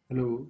Hello.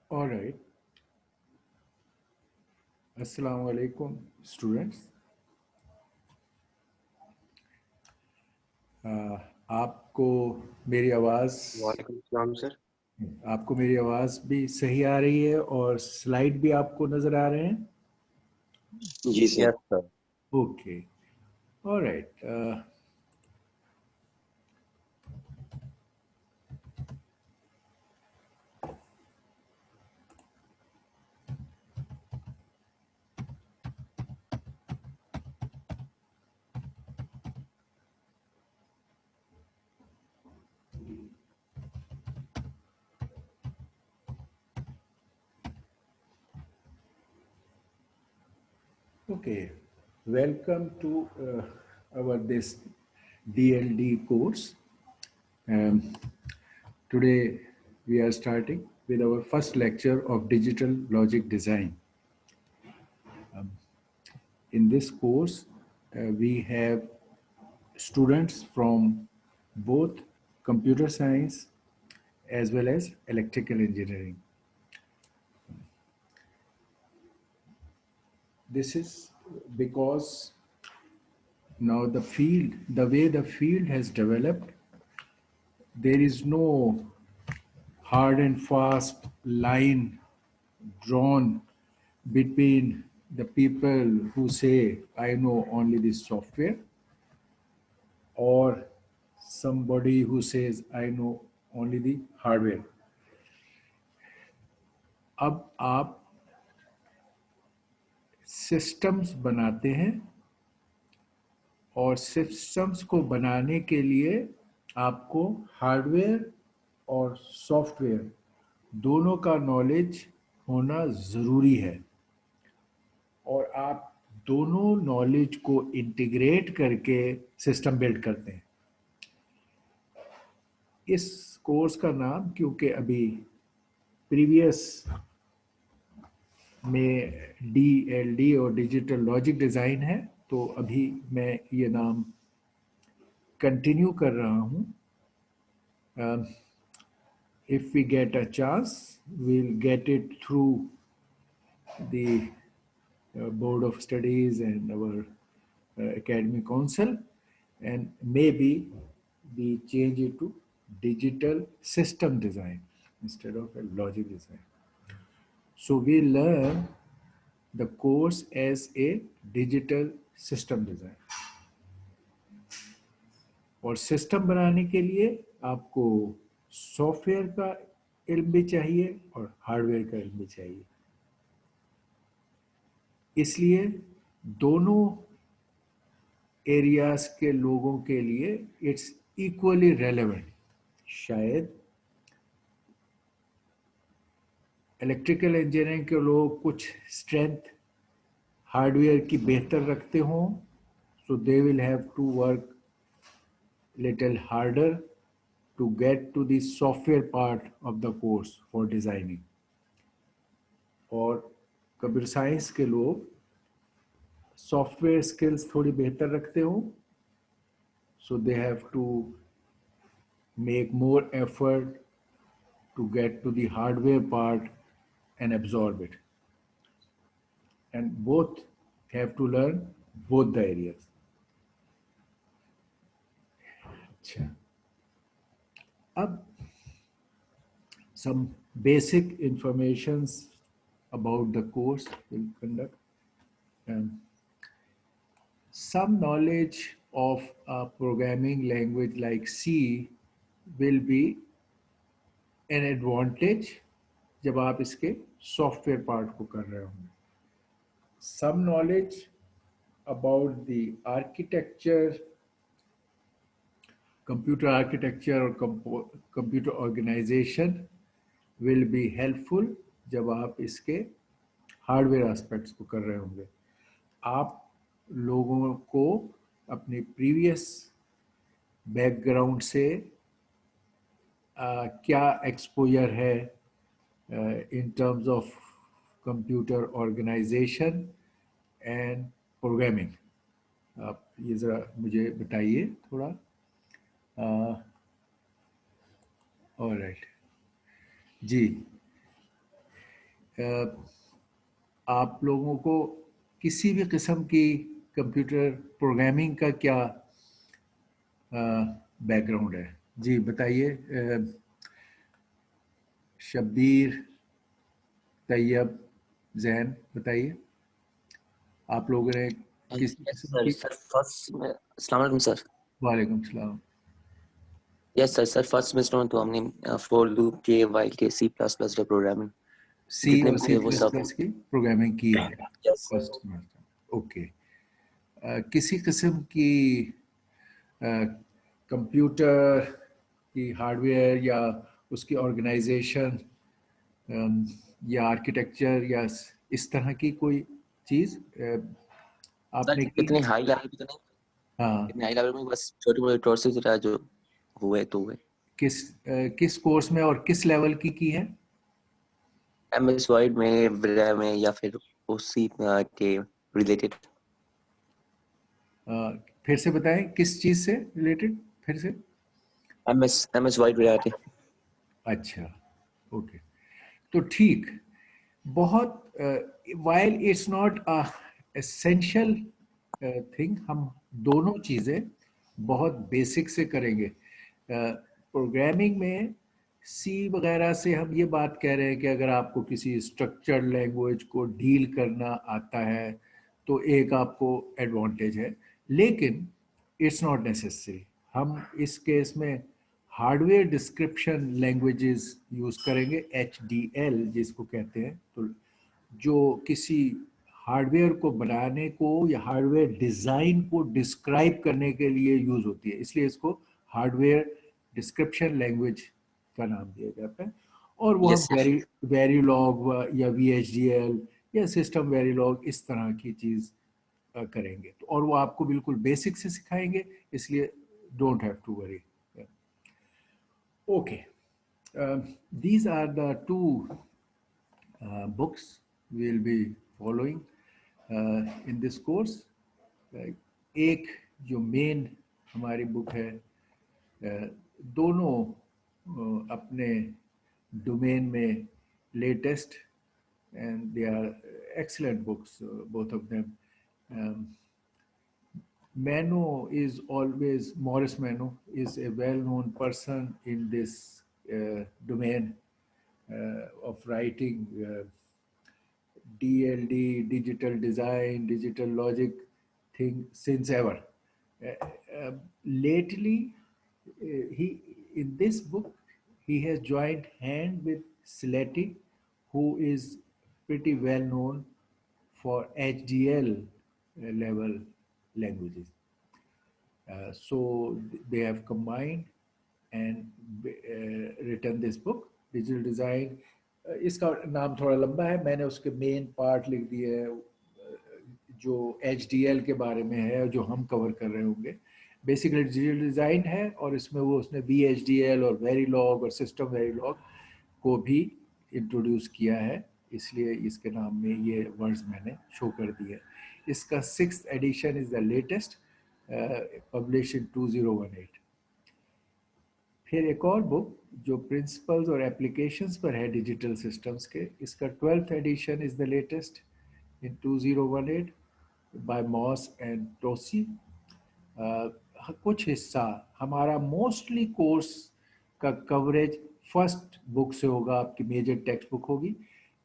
All right. Assalamu alaikum, students. आपको मेरी आवाज़ वालेकुम सलाम सर। आपको मेरी आवाज़ भी सही आ रही है और स्लाइड भी आपको नज़र आ रहे हैं? जी sir. Yes, sir. Okay. All right. Okay. Welcome to our this DLD course. Um, Today we are starting with our first lecture of digital logic design. In this course, we have students from both computer science as well as electrical engineering. This is because now the way the field has developed, there is no hard and fast line drawn between the people who say, I know only this software, or somebody who says, I know only the hardware. अब आप systems बनाते हैं और systems को बनाने के लिए आपको हार्डवेयर और सॉफ्टवेयर दोनों का नॉलेज होना ज़रूरी है और आप दोनों नॉलेज को इंटीग्रेट करके सिस्टम बिल्ड करते हैं। इस कोर्स का नाम क्योंकि अभी प्रीवियस में DLD और डिजिटल लॉजिक डिज़ाइन है, तो अभी मैं ये नाम कंटिन्यू कर रहा हूँ। If we get a chance, we'll get it through the Board of Studies and our Academic Council, and maybe we change it to digital system design instead of a logic design. So we learn the course as a digital system design. और system बनाने के लिए आपको software का इल्म भी चाहिए और हार्डवेयर का इल्म भी चाहिए। इसलिए दोनों एरियाज के लोगों के लिए इट्स इक्वली रेलेवेंट। शायद इलेक्ट्रिकल इंजीनियरिंग के लोग कुछ स्ट्रेंथ हार्डवेयर की बेहतर रखते हों, so they will have to work little harder to get to the software part of the course for designing. और कंप्यूटर साइंस के लोग सॉफ्टवेयर स्किल्स थोड़ी बेहतर रखते हो, so they have to make more effort to get to the hardware part and absorb it. And both have to learn both the areas. अच्छा, अब some basic informations about the course we'll conduct. Some knowledge of a programming language like C will be an advantage जब आप इसके software part को कर रहे होंगे। Some knowledge about the architecture, computer architecture or computer organization will be helpful जब आप इसके हार्डवेयर एस्पेक्ट्स को कर रहे होंगे। आप लोगों को अपने प्रीवियस बैकग्राउंड से क्या एक्सपोजर है in terms of computer organization and programming, आप ये ज़रा मुझे बताइए थोड़ा। ऑलराइट जी, आप लोगों को किसी भी किस्म की कंप्यूटर प्रोग्रामिंग का क्या बैकग्राउंड है? जी बताइए। शब्बीर, तैयब, जैन, बताइए आप लोगों ने किस किस्म की? सर फर्स्ट में अस्सलाम वालेकुम सर। वालेकुम सलाम। यस सर फर्स्ट सेमेस्टर में तो हमने फॉर लूप के वाइल के C++ का प्रोग्रामिंग सी और सी प्लस प्लस की प्रोग्रामिंग की है यस फर्स्ट सेमेस्टर। ओके, किसी किस्म की कंप्यूटर की हार्डवेयर या उसकी ऑर्गेनाइजेशन या आर्किटेक्चर या इस तरह की कोई चीज़ आपने की? इतने हाई लेवल पे तो नहीं, हाँ, इतने हाई लेवल में बस छोटे मोटे कोर्सेज रहा जो हुए तो हुए। किस कोर्स में और किस लेवल की है? MS वर्ड में, विरा में या फिर उसी के रिलेटेड। फिर से बताएं किस चीज़ से रिलेटेड, फिर से। MS वर्ड विरा के। अच्छा, ओके, तो ठीक, बहुत while it's not a essential thing, हम दोनों चीज़ें बहुत बेसिक से करेंगे। प्रोग्रामिंग में सी वगैरह से हम ये बात कह रहे हैं कि अगर आपको किसी स्ट्रक्चर्ड लैंग्वेज को डील करना आता है तो एक आपको एडवांटेज है, लेकिन इट्स नॉट नेसेसरी। हम इस केस में हार्डवेयर डिस्क्रिप्शन लैंग्वेजेस यूज़ करेंगे, HDL जिसको कहते हैं। तो जो किसी हार्डवेयर को बनाने को या हार्डवेयर डिज़ाइन को डिस्क्राइब करने के लिए यूज़ होती है, इसलिए इसको हार्डवेयर डिस्क्रिप्शन लैंग्वेज का नाम दिया जाता है। और वो हम Yes, sir. वेरीलॉग या VHDL या सिस्टम वेरीलॉग इस तरह की चीज़ करेंगे। तो और वो आपको बिल्कुल बेसिक से सिखाएंगे, इसलिए don't have to worry. Okay, these are the two books we'll be following in this course. एक जो मेन हमारी बुक है, दोनों अपने डोमेन में latest, and they are excellent books, both of them. Um, Mano is always, Morris Mano is a well-known person in this domain of writing DLD, digital design, digital logic thing since ever. Lately, he in this book he has joined hand with Slatty, who is pretty well known for HDL level languages. So they have combined and written this book, Digital Design. इसका नाम थोड़ा लंबा है, मैंने उसके main part लिख दिए हैं जो HDL के बारे में है, जो हम कवर कर रहे होंगे। बेसिकली डिजिटल डिज़ाइन है और इसमें वो उसने VHDL और वेरीलॉग और सिस्टम वेरीलॉग को भी इंट्रोड्यूस किया है, इसलिए इसके नाम में ये वर्ड्स मैंने शो कर दिए। इसका 6th edition is the latest, publish in 2018। फिर एक और बुक जो प्रिंसिपल्स और एप्लीकेशंस पर है डिजिटल सिस्टम्स के, इसका 12th edition is the latest in 2018 by Moss and Tocci. कुछ हिस्सा हमारा मोस्टली कोर्स का कवरेज फर्स्ट बुक से होगा, आपकी मेजर टेक्स्ट बुक होगी।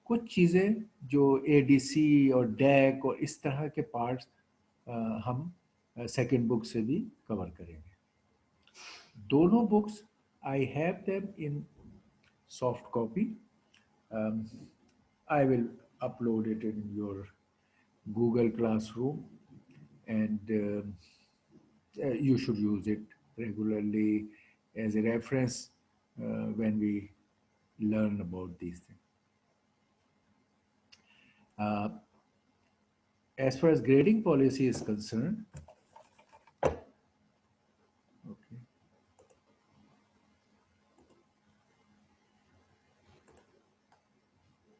कुछ चीज़ें जो ADC और DAC और इस तरह के पार्ट्स हम सेकंड बुक से भी कवर करेंगे। दोनों books I have them in soft copy. I will upload it in your Google Classroom, and you should use it regularly as a reference when we learn about these things. Uh, as far as grading policy is concerned, okay,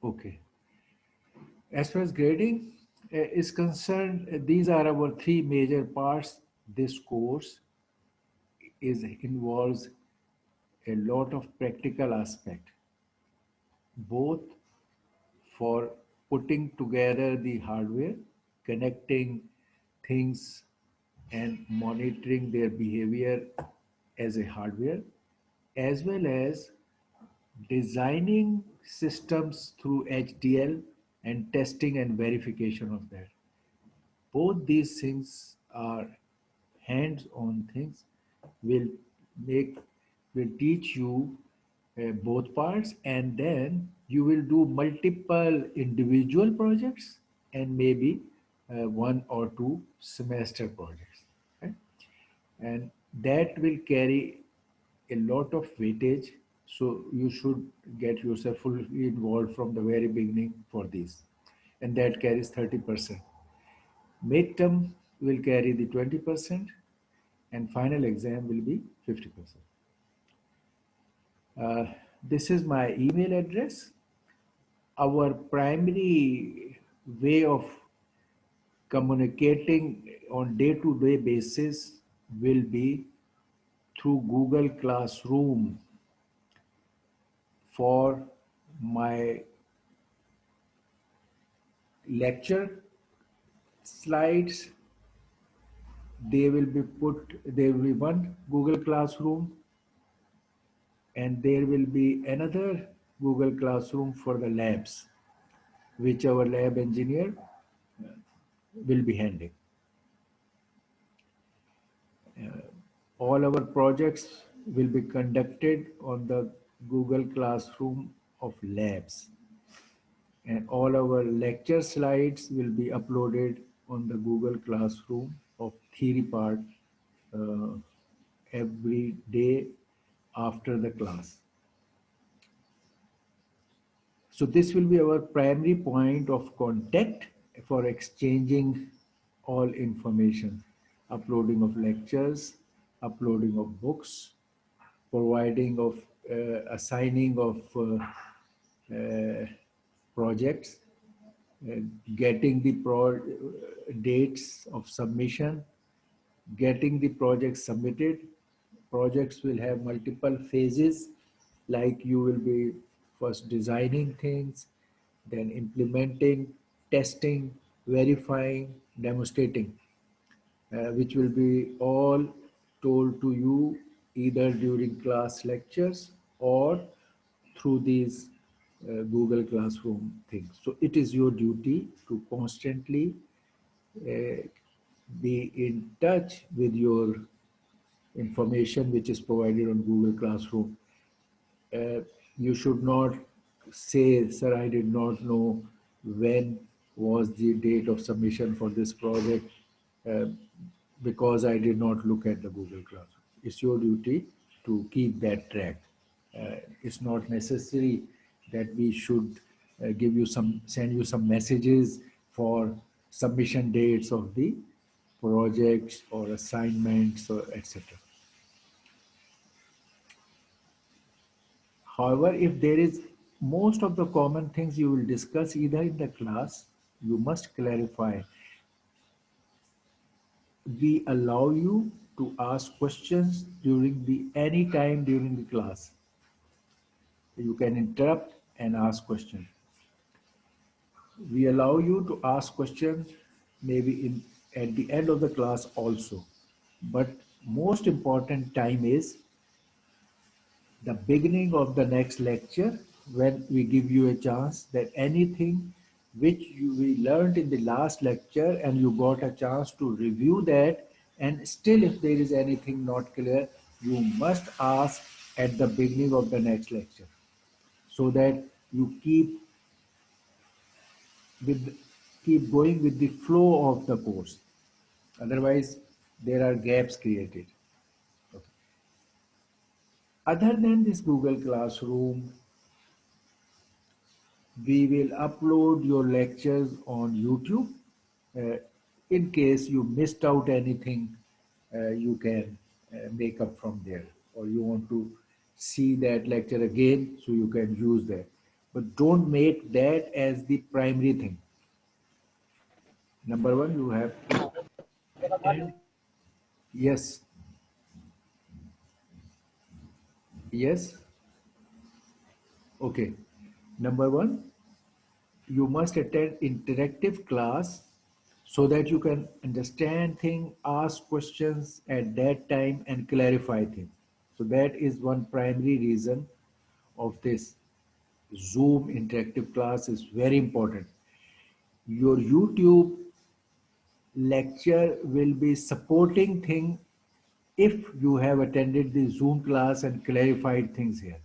okay. As far as grading is concerned, these are our three major parts. This course involves a lot of practical aspect, both for putting together the hardware, connecting things and monitoring their behavior as a hardware, as well as designing systems through HDL and testing and verification of that. Both these things are hands-on things, will make will teach you both parts, and then you will do multiple individual projects and maybe one or two semester projects, right? And that will carry a lot of weightage, so you should get yourself fully involved from the very beginning for this, and that carries 30%. Midterm will carry the 20%, and final exam will be 50%. This is my email address. Our primary way of communicating on day-to-day basis will be through Google Classroom for my lecture slides. There will be one Google Classroom And there will be another Google Classroom for the labs, which our lab engineer will be handling. All our projects will be conducted on the Google Classroom of labs. And all our lecture slides will be uploaded on the Google Classroom of theory part uh, every day after the class. So this will be our primary point of contact for exchanging all information, uploading of lectures, uploading of books, providing of assigning of projects, uh, getting the dates of submission, getting the project submitted. Projects will have multiple phases, like you will be first designing things, then implementing, testing, verifying, demonstrating, which will be all told to you either during class lectures or through these Google Classroom things. So it is your duty to constantly uh, be in touch with your information which is provided on Google Classroom. You should not say, sir, I did not know when was the date of submission for this project uh, because I did not look at the Google Classroom. It's your duty to keep that track. It's not necessary that we should send you some messages for submission dates of the projects or assignments or etc. However, if there is most of the common things you will discuss either in the class, you must clarify. We allow you to ask questions during the any time during the class. You can interrupt and ask questions. We allow you to ask questions maybe in at the end of the class also. But most important time is the beginning of the next lecture when we give you a chance that anything which we learned in the last lecture and you got a chance to review that, and still if there is anything not clear, you must ask at the beginning of the next lecture so that you with keep going with the flow of the course. Otherwise, there are gaps created. Other than this Google Classroom, we will upload your lectures on YouTube. Uh, in case you missed out anything, you can make up from there, or you want to see that lecture again, so you can use that. But don't make that as the primary thing. Number one, you have to attend. Yes, yes, okay. Number one, you must attend interactive class so that you can understand things, ask questions at that time and clarify things. So that is one primary reason of this Zoom interactive class is very important. Your YouTube lecture will be supporting thing if you have attended the Zoom class and clarified things here.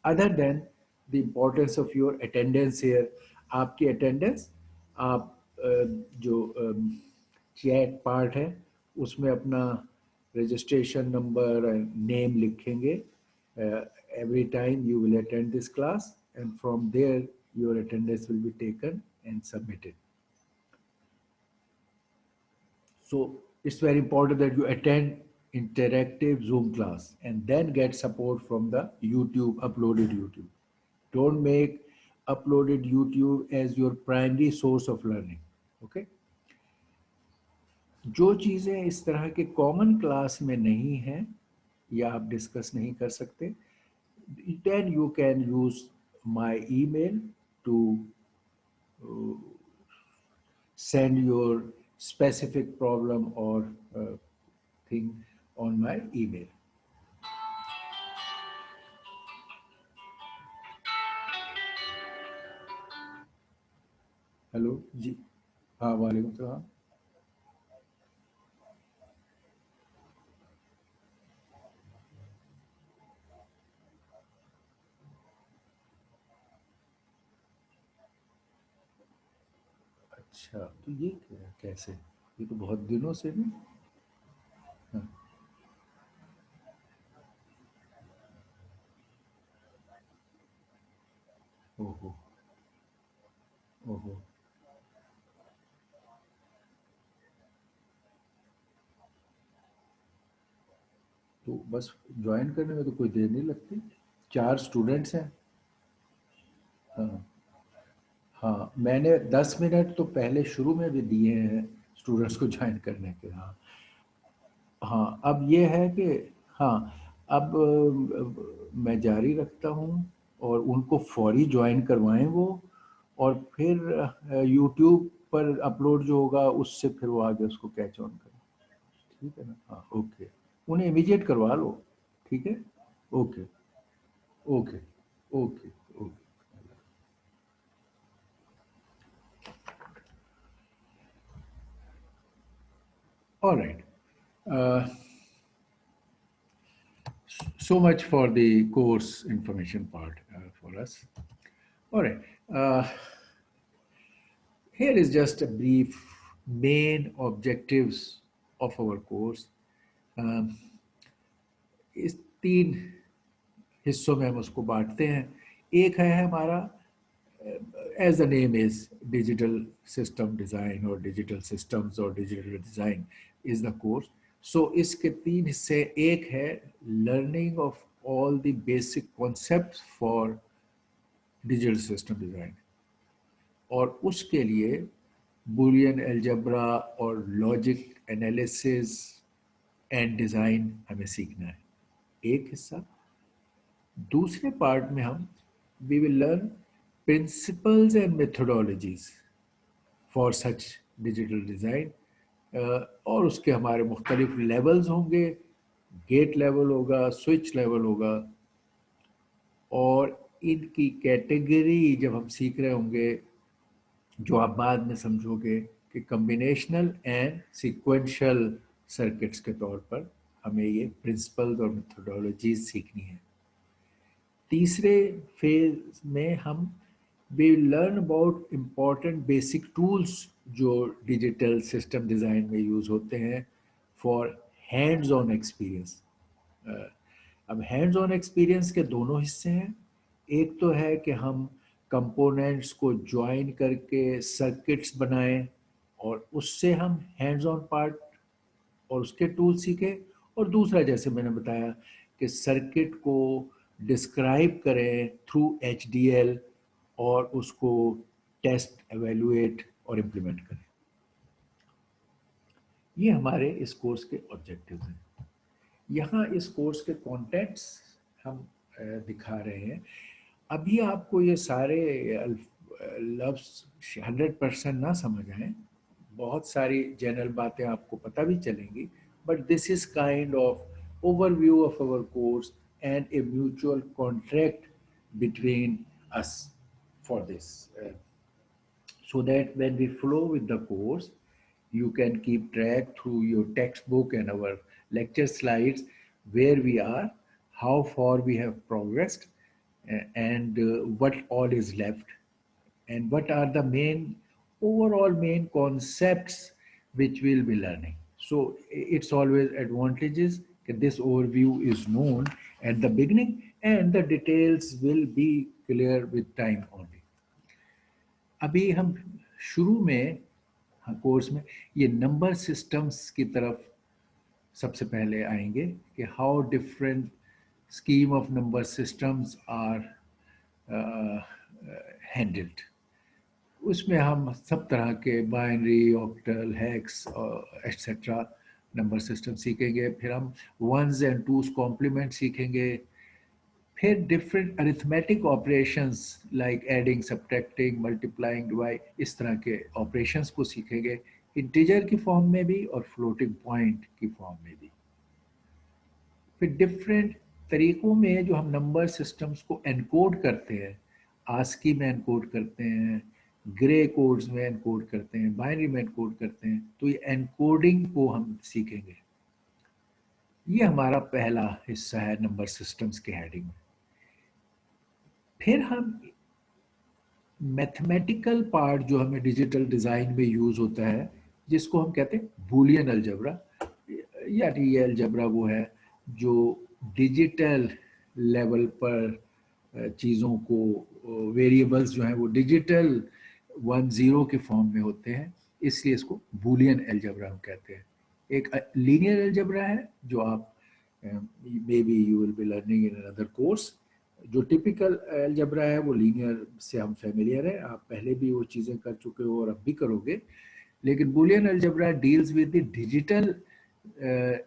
Other than the importance of your attendance here, आपकी attendance आप जो chat part है उसमें अपना registration number and name लिखेंगे. Every time you will attend this class, and from there your attendance will be taken and submitted. So it's very important that you attend interactive Zoom class and then get support from the uploaded YouTube. Don't make uploaded YouTube as your primary source of learning. Okay? जो चीज़ें इस तरह के common class में नहीं हैं या आप डिस्कस नहीं कर सकते, then you can use my email to send your specific problem or thing on my email. वालेकुम सलाम। अच्छा, तो ये कैसे? ये तो बहुत दिनों से नहीं। हाँ। ओहो। ओहो। तो बस ज्वाइन करने में तो कोई देर नहीं लगती। 4 स्टूडेंट्स हैं। हाँ। हाँ, मैंने 10 मिनट तो पहले शुरू में भी दिए हैं स्टूडेंट्स को ज्वाइन करने के। हाँ। हाँ, अब ये है कि हाँ, अब मैं जारी रखता हूँ और उनको फौरी ज्वाइन करवाएं वो, और फिर यूट्यूब पर अपलोड जो होगा उससे फिर वो आगे उसको कैच ऑन करें। ठीक है ना? हाँ, ओके। उन्हें इमीडिएट करवा लो। ठीक है। Okay. Okay. Okay. Okay. All right. So much for the course information part for us. All right. Uh, Here is just a brief main objectives of our course. Um, इस 3 हिस्सों में हम उसको बांटते हैं। एक है हमारा, as the name is, digital system design और डिजिटल सिस्टम्स और digital design is the course. So इसके 3 हिस्से। एक है learning of all the basic concepts for digital system design, और उसके लिए बुलियन अलजेब्रा और लॉजिक एनालिसिस एंड डिज़ाइन हमें सीखना है, एक हिस्सा। दूसरे पार्ट में हम we will learn principles and methodologies for such digital design, और उसके हमारे मुख्तलिफ लेवल्स होंगे। गेट लेवल होगा, स्विच लेवल होगा, और इनकी कैटेगरी जब हम सीख रहे होंगे, जो आप बाद में समझोगे कि कम्बिनेशनल एंड सीक्वेंशियल सर्किट्स के तौर पर हमें ये प्रिंसिपल्स और मेथोडोलॉजीज सीखनी है। तीसरे फेज में हम we learn about important basic tools जो डिजिटल सिस्टम डिज़ाइन में यूज़ होते हैं फॉर हैंड्स ऑन एक्सपीरियंस। अब हैंड्स ऑन एक्सपीरियंस के दोनों हिस्से हैं। एक तो है कि हम कंपोनेंट्स को ज्वाइन करके सर्किट्स बनाएं, और उससे हम हैंड्स ऑन पार्ट और उसके टूल सीखे। और दूसरा, जैसे मैंने बताया, कि सर्किट को डिस्क्राइब करें थ्रू एचडीएल और उसको टेस्ट, एवेलुएट और इम्प्लीमेंट करें। ये हमारे इस कोर्स के ऑब्जेक्टिव्स हैं। यहाँ इस कोर्स के कंटेंट्स हम दिखा रहे हैं। अभी आपको ये सारे लफ्ज़ 100% ना समझ आए, बहुत सारी जनरल बातें आपको पता भी चलेंगी, but this is kind of overview of our course and a mutual contract between us for this, so that when we flow with the course, you can keep track through your textbook and our lecture slides where we are, how far we have progressed, and what all is left, and what are the main overall main concepts which we'll be learning. So it's always advantages that this overview is known at the beginning, and the details will be clear with time only. अभी हम शुरू में, हाँ, course में ये number systems की तरफ सबसे पहले आएंगे कि how different scheme of number systems are handled. उसमें हम सब तरह के binary, octal, hex etcetera number system सीखेंगे। फिर हम वंस एंड टूस कॉम्प्लीमेंट सीखेंगे। फिर different arithmetic operations like adding, subtracting, multiplying, divide, इस तरह के ऑपरेशंस को सीखेंगे, इंटीजर की फॉर्म में भी और फ्लोटिंग पॉइंट की फॉर्म में भी। फिर डिफरेंट तरीकों में जो हम नंबर सिस्टम्स को एनकोड करते हैं, आस्की में एनकोड करते हैं, ग्रे कोड्स में एनकोड करते हैं, बाइनरी में एनकोड करते हैं, तो ये एनकोडिंग को हम सीखेंगे। ये हमारा पहला हिस्सा है नंबर सिस्टम्स के हेडिंग में। फिर हम मैथमेटिकल पार्ट जो हमें डिजिटल डिज़ाइन में यूज़ होता है, जिसको हम कहते हैं बूलियन अलजेब्रा, यानी ये अलजेब्रा वो है जो डिजिटल लेवल पर चीज़ों को, वेरिएबल्स जो हैं वो डिजिटल 1-0 के फॉर्म में होते हैं, इसलिए इसको बूलियन अलजेब्रा हम कहते हैं। एक लीनियर अलजेब्रा है जो आप may be you will be learning in another course. जो टिपिकल अलजेब्रा है वो लीनियर से हम फेमिलियर है, आप पहले भी वो चीज़ें कर चुके हो और अब भी करोगे। लेकिन Boolean algebra deals with the digital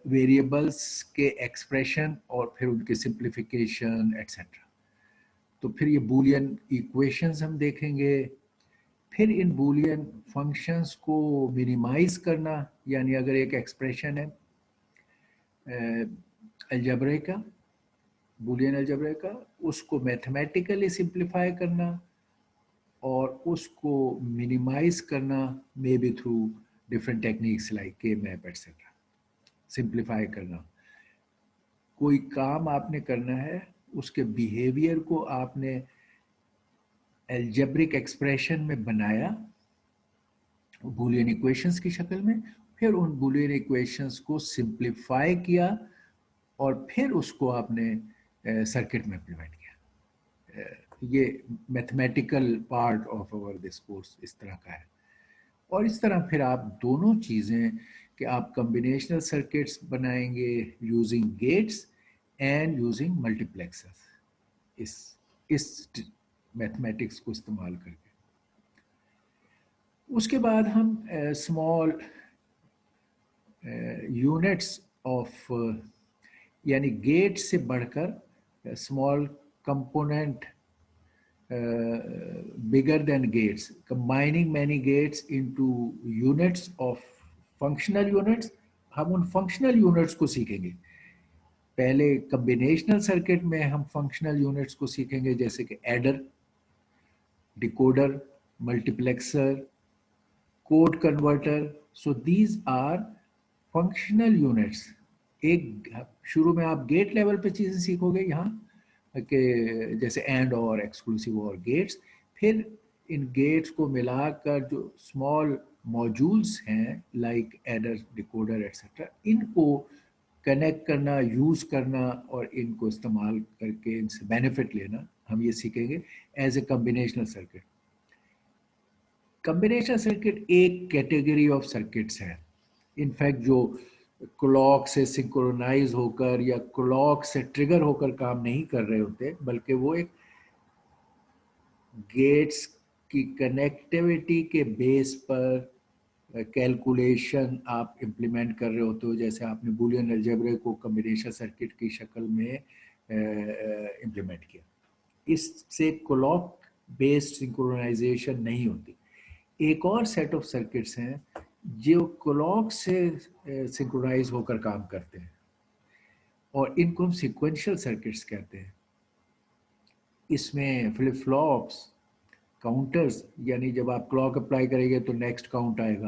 variables के एक्सप्रेशन और फिर उनके सिंप्लीफिकेशन एट्सेट्रा। तो फिर ये बूलियन इक्वेशंस हम देखेंगे। फिर इन बूलियन फंक्शंस को मिनिमाइज करना, यानी अगर एक एक्सप्रेशन है अलजेब्रा का, बूलियन अलजेब्रा का, उसको मैथमेटिकली सिंप्लीफाई करना और उसको मिनिमाइज करना, may be through different techniques like के मैप एटसेट्रा, सिंप्लीफाई करना। कोई काम आपने करना है, उसके बिहेवियर को आपने एल्जेब्रिक एक्सप्रेशन में बनाया बूलियन इक्वेशंस की शक्ल में, फिर उन बूलियन इक्वेशंस को सिंप्लीफाई किया और फिर उसको आपने सर्किट में इम्प्लीमेंट किया। ये mathematical part of our this course इस तरह का है। और इस तरह फिर आप दोनों चीज़ें कि आप कॉम्बिनेशनल सर्किट्स बनाएंगे using gates and using multiplexers, इस मैथमेटिक्स को इस्तेमाल करके। उसके बाद हम स्मॉल यूनिट्स ऑफ, यानी गेट से बढ़कर small component bigger than gates, combining many gates into units of functional units, हम उन फंक्शनल यूनिट्स को सीखेंगे। पहले कॉम्बिनेशनल सर्किट में हम फंक्शनल यूनिट्स को सीखेंगे, जैसे कि adder, decoder, multiplexer, code converter. So these are functional units. एक शुरू में आप गेट लेवल पे चीज़ें सीखोगे यहाँ के, जैसे एंड और एक्सक्लूसिव और गेट्स। फिर इन गेट्स को मिलाकर जो स्मॉल मॉड्यूल्स हैं लाइक एडर, डिकोडर एट्सेट्रा, इनको कनेक्ट करना, यूज़ करना और इनको इस्तेमाल करके इनसे बेनिफिट लेना, हम ये सीखेंगे as a combinational circuit. Combinational circuit एक कैटेगरी ऑफ सर्किट्स है। इनफैक्ट जो क्लॉक से सिंक्रोनाइज होकर या क्लॉक से ट्रिगर होकर काम नहीं कर रहे होते, बल्कि वो एक गेट्स की कनेक्टिविटी के बेस पर कैलकुलेशन आप इम्प्लीमेंट कर रहे होते हो, जैसे आपने बूलियन अलजेब्रा को कॉम्बिनेशन सर्किट की शक्ल में इम्प्लीमेंट किया। इससे क्लॉक बेस्ड सिंक्रोनाइजेशन नहीं होती। एक और सेट ऑफ सर्किट्स हैं जो क्लॉक से सिंक्रोनाइज होकर काम करते हैं और इनको हम सीक्वेंशियल सर्किट्स कहते हैं। इसमें फ्लिप फ्लॉप्स, काउंटर्स, यानी जब आप क्लॉक अप्लाई करेंगे तो नेक्स्ट काउंट आएगा,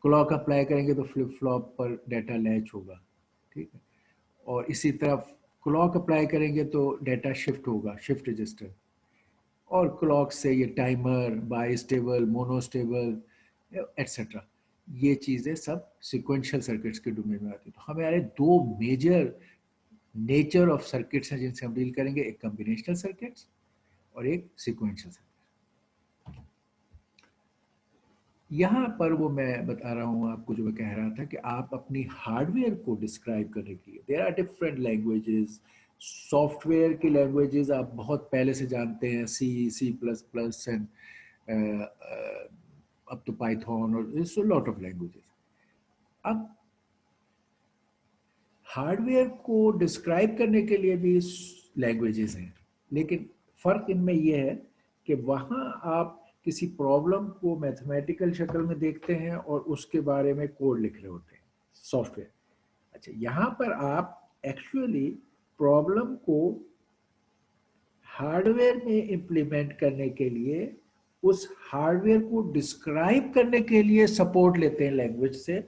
क्लॉक अप्लाई करेंगे तो फ्लिप फ्लॉप पर डाटा लैच होगा, ठीक है। और इसी तरह क्लॉक अप्लाई करेंगे तो डाटा शिफ्ट होगा, शिफ्ट रजिस्टर। और क्लॉक से ये टाइमर, बाईस्टेबल, मोनोस्टेबल एट्सेट्रा, ये चीज़ें सब सीक्वेंशियल सर्किट्स के डोमेन में आती हैं। तो हमारे दो मेजर नेचर ऑफ सर्किट्स हैं जिनसे हम डील करेंगे, एक कॉम्बिनेशनल सर्किट्स और एक सीक्वेंशियल सर्किट। यहाँ पर वो मैं बता रहा हूँ आपको, जो मैं कह रहा था कि आप अपनी हार्डवेयर को डिस्क्राइब करने के लिए there are different languages. Software की लैंग्वेजेस आप बहुत पहले से जानते हैं, सी प्लस प्लस एंड अब तो पाइथन और सो लॉट ऑफ लैंग्वेजेस। अब हार्डवेयर को डिस्क्राइब करने के लिए भी लैंग्वेजेस हैं, लेकिन फ़र्क इनमें यह है कि वहाँ आप किसी प्रॉब्लम को मैथमेटिकल शक्ल में देखते हैं और उसके बारे में कोड लिख रहे होते हैं, सॉफ्टवेयर। अच्छा, यहाँ पर आप एक्चुअली प्रॉब्लम को हार्डवेयर में इम्प्लीमेंट करने के लिए उस हार्डवेयर को डिस्क्राइब करने के लिए सपोर्ट लेते हैं लैंग्वेज से।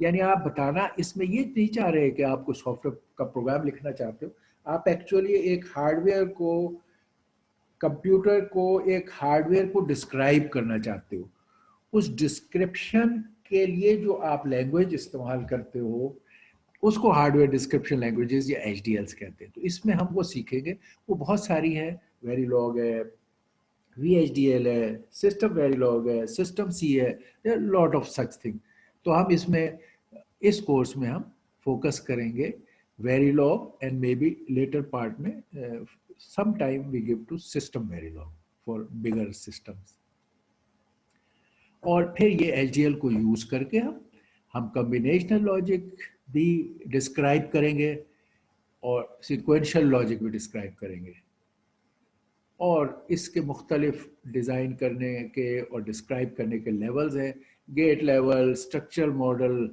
यानी आप बताना इसमें ये नहीं चाह रहे कि आपको सॉफ्टवेयर का प्रोग्राम लिखना चाहते हो, आप एक्चुअली एक हार्डवेयर को, कंप्यूटर को, एक हार्डवेयर को डिस्क्राइब करना चाहते हो। उस डिस्क्रिप्शन के लिए जो आप लैंग्वेज इस्तेमाल करते हो उसको हार्डवेयर डिस्क्रिप्शन लैंग्वेजेस या एचडीएल्स कहते हैं। तो इसमें हम वो सीखेंगे, वो बहुत सारी है, वेरीलॉग है, VHDL है, सिस्टम वेरीलॉग है, सिस्टम सी है, लॉट ऑफ सच थिंग। तो हम इसमें, इस कोर्स में हम फोकस करेंगे Verilog and maybe later part में some time we give to system Verilog for bigger systems. और फिर ये एचडीएल को यूज करके हम कॉम्बिनेशनल लॉजिक भी डिस्क्राइब करेंगे और सिक्वेंशियल लॉजिक भी डिस्क्राइब करेंगे। और इसके मुख्तलिफ डिज़ाइन करने के और डिस्क्राइब करने के लेवल्स हैं, gate level, structure model,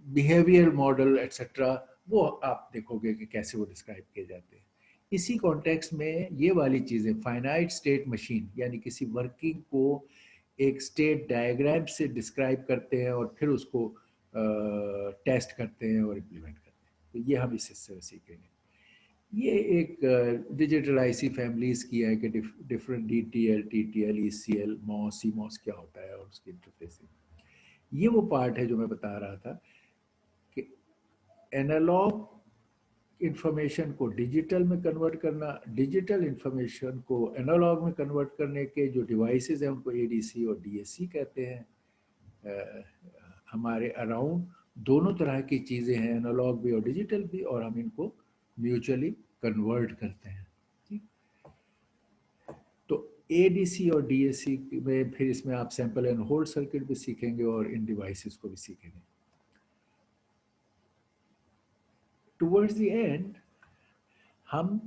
behaviour model etcetera. वो आप देखोगे कि कैसे वो डिस्क्राइब किए जाते हैं। इसी कॉन्टेक्स्ट में ये वाली चीज़ें, फाइनाइट स्टेट मशीन, यानी किसी वर्किंग को एक स्टेट डायग्राम से डिस्क्राइब करते हैं और फिर उसको टेस्ट करते हैं और इम्प्लीमेंट करते हैं। तो ये हम इस हिस्से में सीखेंगे। ये एक डिजिटल आईसी फैमिलीज की है कि different DTL, TTL, ECL, MOS, CMOS क्या होता है और उसकी इंटरफेसिंग। ये वो पार्ट है जो मैं बता रहा था कि एनालॉग इंफॉर्मेशन को डिजिटल में कन्वर्ट करना, डिजिटल इंफॉर्मेशन को एनालॉग में कन्वर्ट करने के जो डिवाइसेस हैं उनको ADC और DAC कहते हैं। हमारे अराउंड दोनों तरह की चीज़ें हैं, एनालॉग भी और डिजिटल भी, और हम इनको म्यूचुअली कन्वर्ट करते हैं। ठीक, तो ADC और DAC में फिर इसमें आप सैंपल एंड होल्ड सर्किट भी सीखेंगे और इन डिवाइसेस को भी सीखेंगे। टुवर्ड्स द एंड हम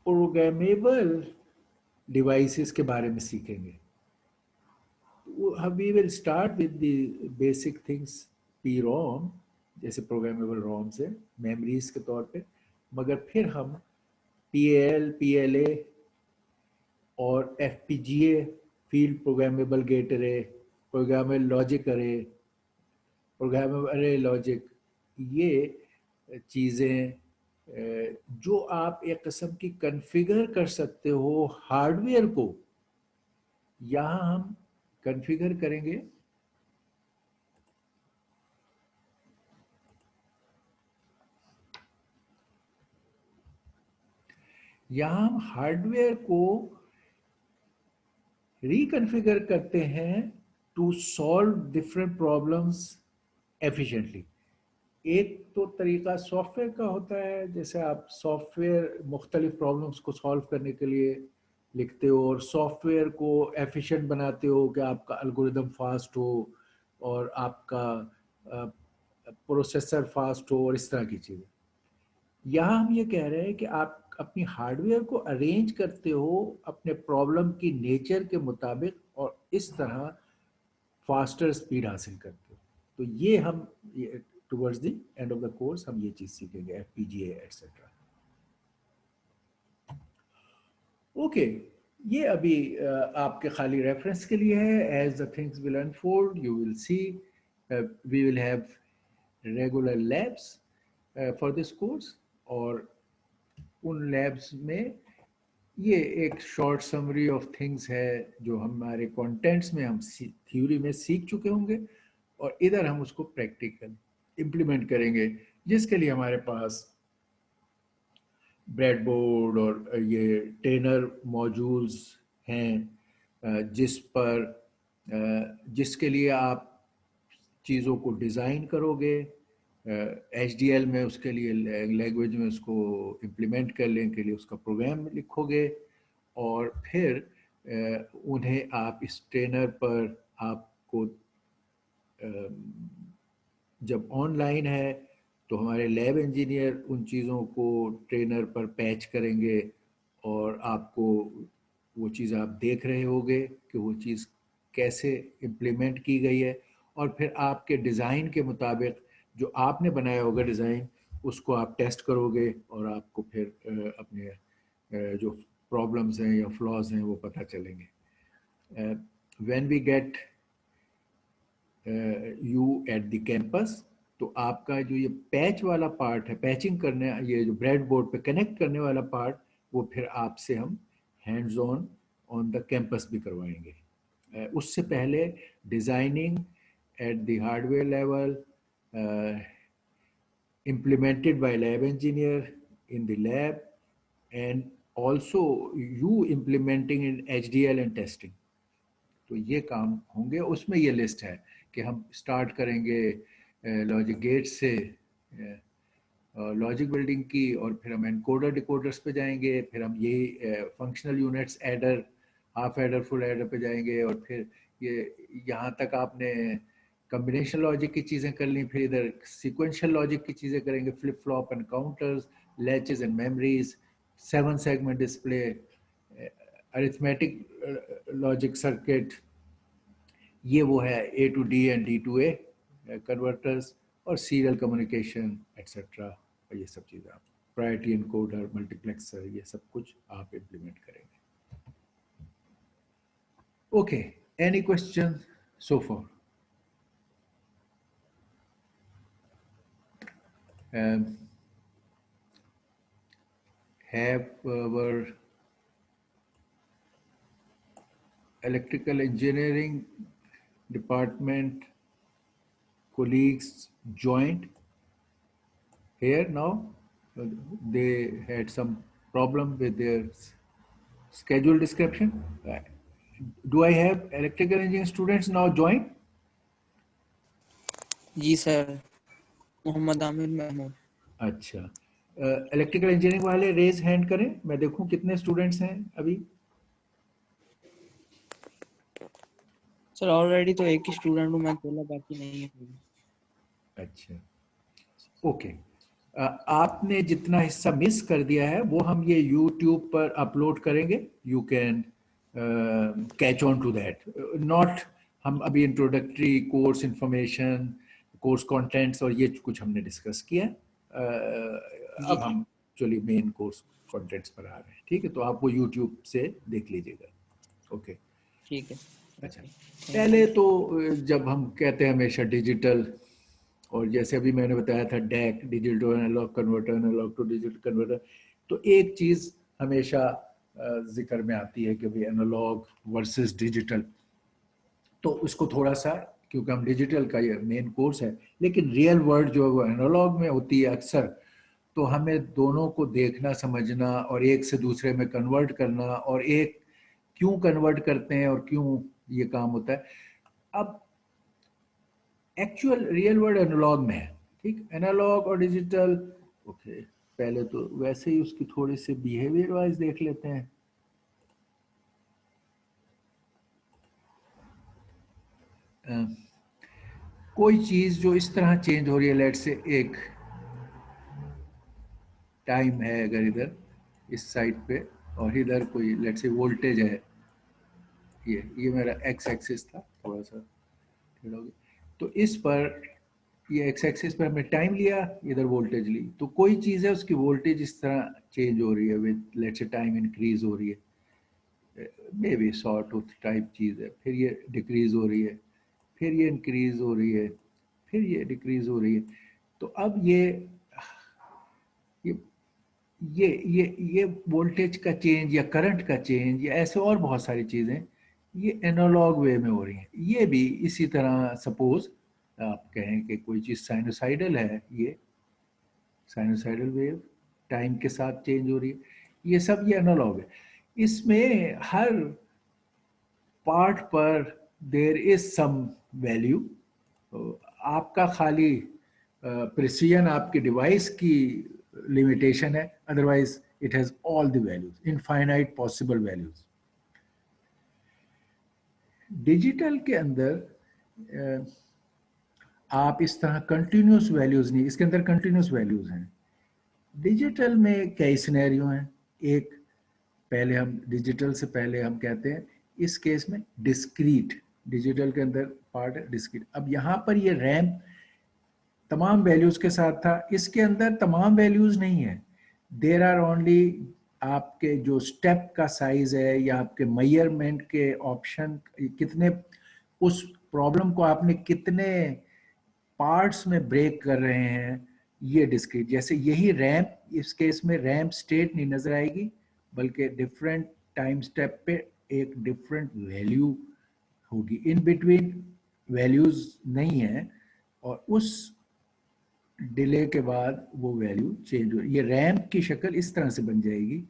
प्रोग्रामेबल डिवाइसेस के बारे में सीखेंगे। We will start with the basic things, PROM, जैसे प्रोग्रामेबल रोम्स है मेमोरीज के तौर पे, मगर फिर हम PAL, PLA और FPGA, फील्ड प्रोग्रामेबल गेट अरे, प्रोग्रामेबल लॉजिक अरे, प्रोग्रामेबल अरे लॉजिक, ये चीज़ें जो आप एक किस्म की कन्फिगर कर सकते हो हार्डवेयर को, यहाँ हम कन्फिगर करेंगे। यहाँ हम हार्डवेयर को रिकन्फिगर करते हैं to solve different problems efficiently. एक तो तरीका सॉफ्टवेयर का होता है, जैसे आप सॉफ्टवेयर मुख्तलिफ प्रॉब्लम्स को सॉल्व करने के लिए लिखते हो और सॉफ्टवेयर को एफिशिएंट बनाते हो कि आपका एल्गोरिदम फास्ट हो और आपका प्रोसेसर फास्ट हो और इस तरह की चीज़ें। यहाँ हम ये कह रहे हैं कि आप अपनी हार्डवेयर को अरेंज करते हो अपने प्रॉब्लम की नेचर के मुताबिक और इस तरह फास्टर स्पीड हासिल करते हो। तो ये हम towards the end of the course हम ये चीज़ सीखेंगे, FPGA एट्सेट्रा। ओके, ये अभी आपके खाली रेफरेंस के लिए है। As the things will unfold you will see, we will have regular labs for this course, और उन लैब्स में ये एक शॉर्ट समरी ऑफ थिंग्स है जो हमारे कंटेंट्स में हम थ्योरी में सीख चुके होंगे और इधर हम उसको प्रैक्टिकल इम्प्लीमेंट करेंगे, जिसके लिए हमारे पास ब्रेडबोर्ड और ये ट्रेनर मॉड्यूल्स हैं जिस पर जिसके लिए आप चीज़ों को डिज़ाइन करोगे HDL में, उसके लिए लैंग्वेज में उसको इम्प्लीमेंट करने के लिए उसका प्रोग्राम लिखोगे और फिर उन्हें आप इस ट्रेनर पर आपको जब ऑनलाइन है तो हमारे लैब इंजीनियर उन चीज़ों को ट्रेनर पर पैच करेंगे और आपको वो चीज़ आप देख रहे होगे कि वो चीज़ कैसे इम्प्लीमेंट की गई है, और फिर आपके डिज़ाइन के मुताबिक जो आपने बनाया होगा डिज़ाइन उसको आप टेस्ट करोगे और आपको फिर अपने जो प्रॉब्लम्स हैं या फ्लॉज हैं वो पता चलेंगे. When we get you at the campus, तो आपका जो ये पैच वाला पार्ट है, पैचिंग करने, ये जो ब्रेड बोर्ड पे कनेक्ट करने वाला पार्ट, वो फिर आपसे हम हैंड्स ऑन द कैंपस भी करवाएंगे. उससे पहले designing at the hardware level, implemented by lab engineer in the lab, and also you implementing in HDL and testing. तो ये काम होंगे. उसमें ये लिस्ट है कि हम स्टार्ट करेंगे लॉजिक गेट से, लॉजिक बिल्डिंग की, और फिर हम एनकोडर डिकोडर्स पे जाएंगे, फिर हम यही functional units, adder, half adder, full adder पे जाएंगे, और फिर ये यहाँ तक आपने कम्बिनेशन लॉजिक की चीज़ें कर ली, फिर इधर सीक्वेंशियल लॉजिक की चीज़ें करेंगे, flip flop and counters, latches and memories, 7 segment display, arithmetic logic circuit, ये वो है A to D and D to A converters, और सीरियल कम्युनिकेशन एक्सेट्रा, ये सब चीज़ें आप प्रायोरिटी एनकोडर, मल्टीप्लेक्सर, ये सब कुछ आप इम्प्लीमेंट करेंगे. Okay, any question so for? Have our electrical engineering department colleagues joined here now? They had some problem with their schedule description. Do I have electrical engineering students now join? Ji sir, Mohammad Aamir Mahmood. अच्छा, electrical engineering वाले raise hand करें, मैं देखूं कितने students हैं अभी. Sir already तो एक ही स्टूडेंट हूँ मैं, अकेला, बाकी नहीं है कोई. अच्छा, ओके. आपने जितना हिस्सा मिस कर दिया है वो हम ये YouTube पर अपलोड करेंगे. You can catch on to that. Not, हम अभी introductory course information, course contents और ये कुछ हमने डिस्कस किया. अब हम एक्चुअली मेन कोर्स कंटेंट्स पर आ रहे हैं. ठीक है, तो आप वो YouTube से देख लीजिएगा. ओके, ठीक है. अच्छा, पहले तो जब हम कहते हैं हमेशा डिजिटल, और जैसे अभी मैंने बताया था DAC, digital to analogue converter, analogue to digital converter, तो एक चीज़ हमेशा जिक्र में आती है कि भाई एनालॉग वर्सेस डिजिटल. तो उसको थोड़ा सा, क्योंकि हम डिजिटल का ये मेन कोर्स है, लेकिन रियल वर्ल्ड जो है वो एनालॉग में होती है अक्सर, तो हमें दोनों को देखना, समझना, और एक से दूसरे में कन्वर्ट करना, और एक क्यों कन्वर्ट करते हैं और क्यों ये काम होता है. अब एक्चुअल रियल वर्ल्ड एनालॉग में है. ठीक, एनालॉग और डिजिटल. ओके, पहले तो वैसे ही उसकी थोड़ी सी बिहेवियर वाइज देख लेते हैं. कोई चीज़ जो इस तरह चेंज हो रही है, लेट से एक टाइम है अगर इधर इस साइड पे, और इधर कोई लेट से वोल्टेज है, ये मेरा एक्स एक्सिस था, थोड़ा सा टेढ़ा हो गया. तो इस पर ये एक्स एक्सिस पर हमने टाइम लिया, इधर वोल्टेज ली. तो कोई चीज़ है उसकी वोल्टेज इस तरह चेंज हो रही है with let's say time increase हो रही है, maybe sawtooth type चीज़ है. फिर ये डिक्रीज हो रही है, फिर ये इंक्रीज हो रही है, फिर ये डिक्रीज हो रही है. तो अब ये ये वोल्टेज का चेंज या करंट का चेंज या ऐसे और बहुत सारी चीज़ें ये एनालॉग वे में हो रही हैं. ये भी इसी तरह, सपोज आप कहें कि कोई चीज़ साइनोसाइडल है, ये साइनोसाइडल वेव टाइम के साथ चेंज हो रही है, ये सब ये एनालॉग है. इसमें हर पार्ट पर देयर इज सम वैल्यू. आपका खाली प्रिसीजन आपके डिवाइस की लिमिटेशन है, otherwise it has all the values, infinite possible values. Digital के अंदर आप इस तरह कंटिन्यूस वैल्यूज नहीं, इसके अंदर कंटिन्यूस वैल्यूज हैं. डिजिटल में कई सिनेरियो हैं. एक, पहले हम डिजिटल से पहले हम कहते हैं इस केस में डिस्क्रीट, डिजिटल के अंदर पार्ट है डिस्क्रीट. अब यहाँ पर ये रैम तमाम वैल्यूज के साथ था, इसके अंदर तमाम वैल्यूज नहीं है. देर आर ओनली आपके जो स्टेप का साइज है या आपके मेजरमेंट के ऑप्शन कितने, उस प्रॉब्लम को आपने कितने पार्ट्स में ब्रेक कर रहे हैं, ये डिस्क्रीट। जैसे यही रैंप, इस केस में रैंप स्टेट नहीं नजर आएगी, बल्कि डिफरेंट टाइम स्टेप पे एक डिफरेंट वैल्यू होगी, इन बिटवीन वैल्यूज नहीं है, और उस डिले के बाद वो वैल्यू चेंज हो। ये रैंप की शक्ल इस तरह से बन जाएगी।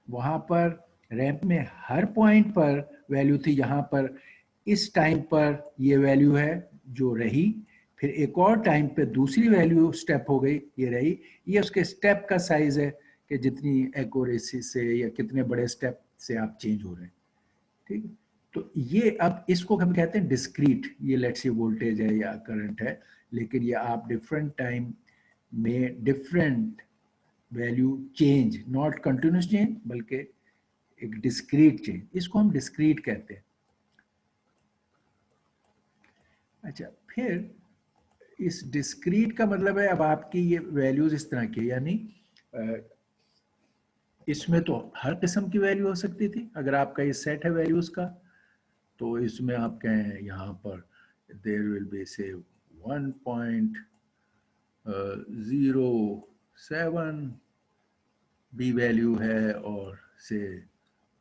वहां पर रैंप में हर पॉइंट पर वैल्यू थी, यहाँ पर इस टाइम पर ये वैल्यू है जो रही, फिर एक और टाइम पे दूसरी वैल्यू स्टेप हो गई, ये रही। ये उसके स्टेप का साइज है कि जितनी एक्यूरेसी से या कितने बड़े स्टेप से आप चेंज हो रहे हैं, ठीक है। तो ये अब इसको हम कहते हैं डिस्क्रीट, ये लेट्स से वोल्टेज है या करंट है, लेकिन ये आप डिफरेंट टाइम में different value change, not continuous change बल्कि एक डिस्क्रीट चेंज, इसको हम डिस्क्रीट कहते हैं। अच्छा, फिर इस डिस्क्रीट का मतलब है अब आपकी ये वैल्यूज इस तरह की, यानी इसमें तो हर किस्म की वैल्यू हो सकती थी। अगर आपका ये सेट है वैल्यूज का, तो इसमें आप कहें यहाँ पर देयर विल बी से 1.07 बी वैल्यू है, और से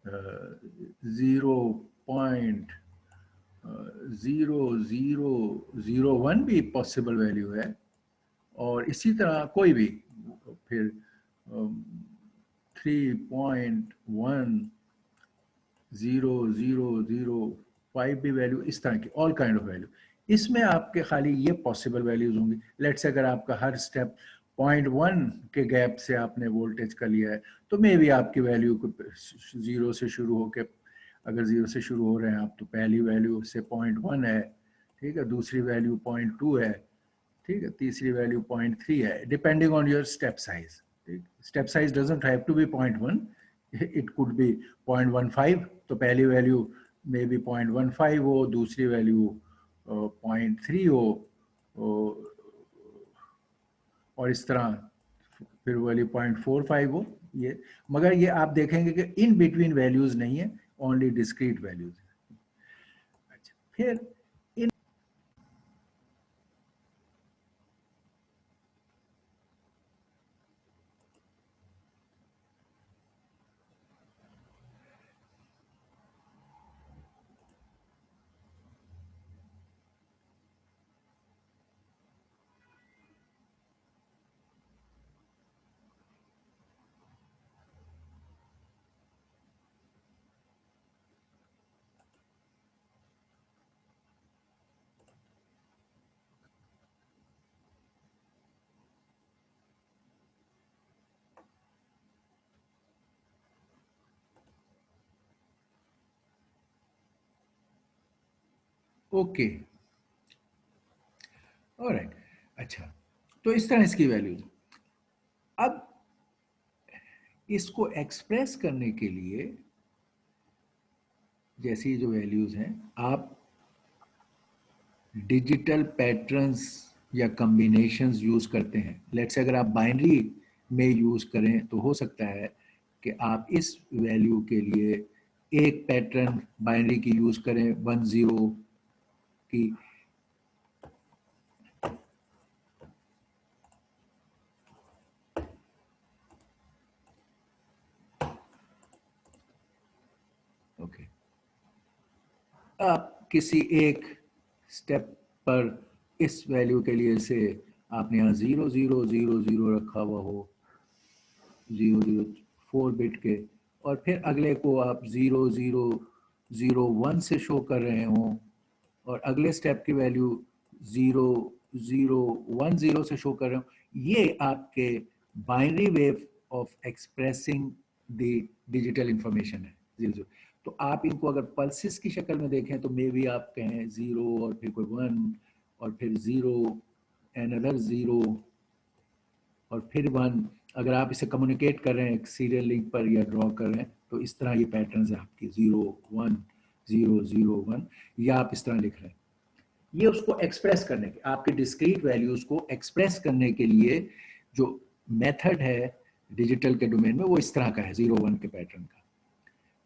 0.0001 भी पॉसिबल वैल्यू है, और इसी तरह कोई भी, फिर 3.100005 भी वैल्यू, इस तरह की ऑल काइंड ऑफ वैल्यू। इसमें आपके खाली ये पॉसिबल वैल्यूज होंगी। लेट्स अगर आपका हर स्टेप 0.1 के गैप से आपने वोल्टेज का लिया है, तो मे भी आपकी वैल्यू को 0 से शुरू होकर, अगर 0 से शुरू हो रहे हैं आप, तो पहली वैल्यू से 0.1 है, ठीक है, दूसरी वैल्यू 0.2 है, ठीक है, तीसरी वैल्यू 0.3 है, depending on your step size. Step size doesn't have to be 0.1, it could be 0.15, तो पहली वैल्यू मे बी 0.15 हो, दूसरी वैल्यू 0.3 हो, और इस तरह फिर वैल्यू 0.45 हो। ये, मगर ये आप देखेंगे कि इन बिटवीन वैल्यूज नहीं है, ओनली डिस्क्रीट वैल्यूज। अच्छा, फिर ओके, ऑलराइट। अच्छा, तो इस तरह इसकी वैल्यूज। अब इसको एक्सप्रेस करने के लिए जैसी जो वैल्यूज हैं, आप डिजिटल पैटर्न्स या कॉम्बिनेशंस यूज करते हैं। लेट्स अगर आप बाइनरी में यूज करें, तो हो सकता है कि आप इस वैल्यू के लिए एक पैटर्न बाइनरी की यूज करें 10 की, ओके। आप किसी एक स्टेप पर इस वैल्यू के लिए से आपने यहाँ 0000 रखा हुआ हो, 004 बिट के, और फिर अगले को आप 0001 से शो कर रहे हो, और अगले स्टेप की वैल्यू 0010 से शो कर रहे हो। ये आपके binary way of expressing the digital information है, 00। तो आप इनको अगर पल्सेस की शक्ल में देखें, तो मे बी आप कहें 0 और फिर कोई 1 और फिर 0 अनदर 0 और फिर 1। अगर आप इसे कम्युनिकेट कर रहे हैं एक सीरियल लिंक पर या ड्रॉ कर रहे हैं, तो इस तरह ये पैटर्न्स है आपकी 0 1 0 0 1, या आप इस तरह लिख रहे हैं। ये उसको एक्सप्रेस करने के, आपके डिस्क्रीट वैल्यूज को एक्सप्रेस करने के लिए जो मेथड है डिजिटल के डोमेन में वो इस तरह का है, 0-1 के पैटर्न का।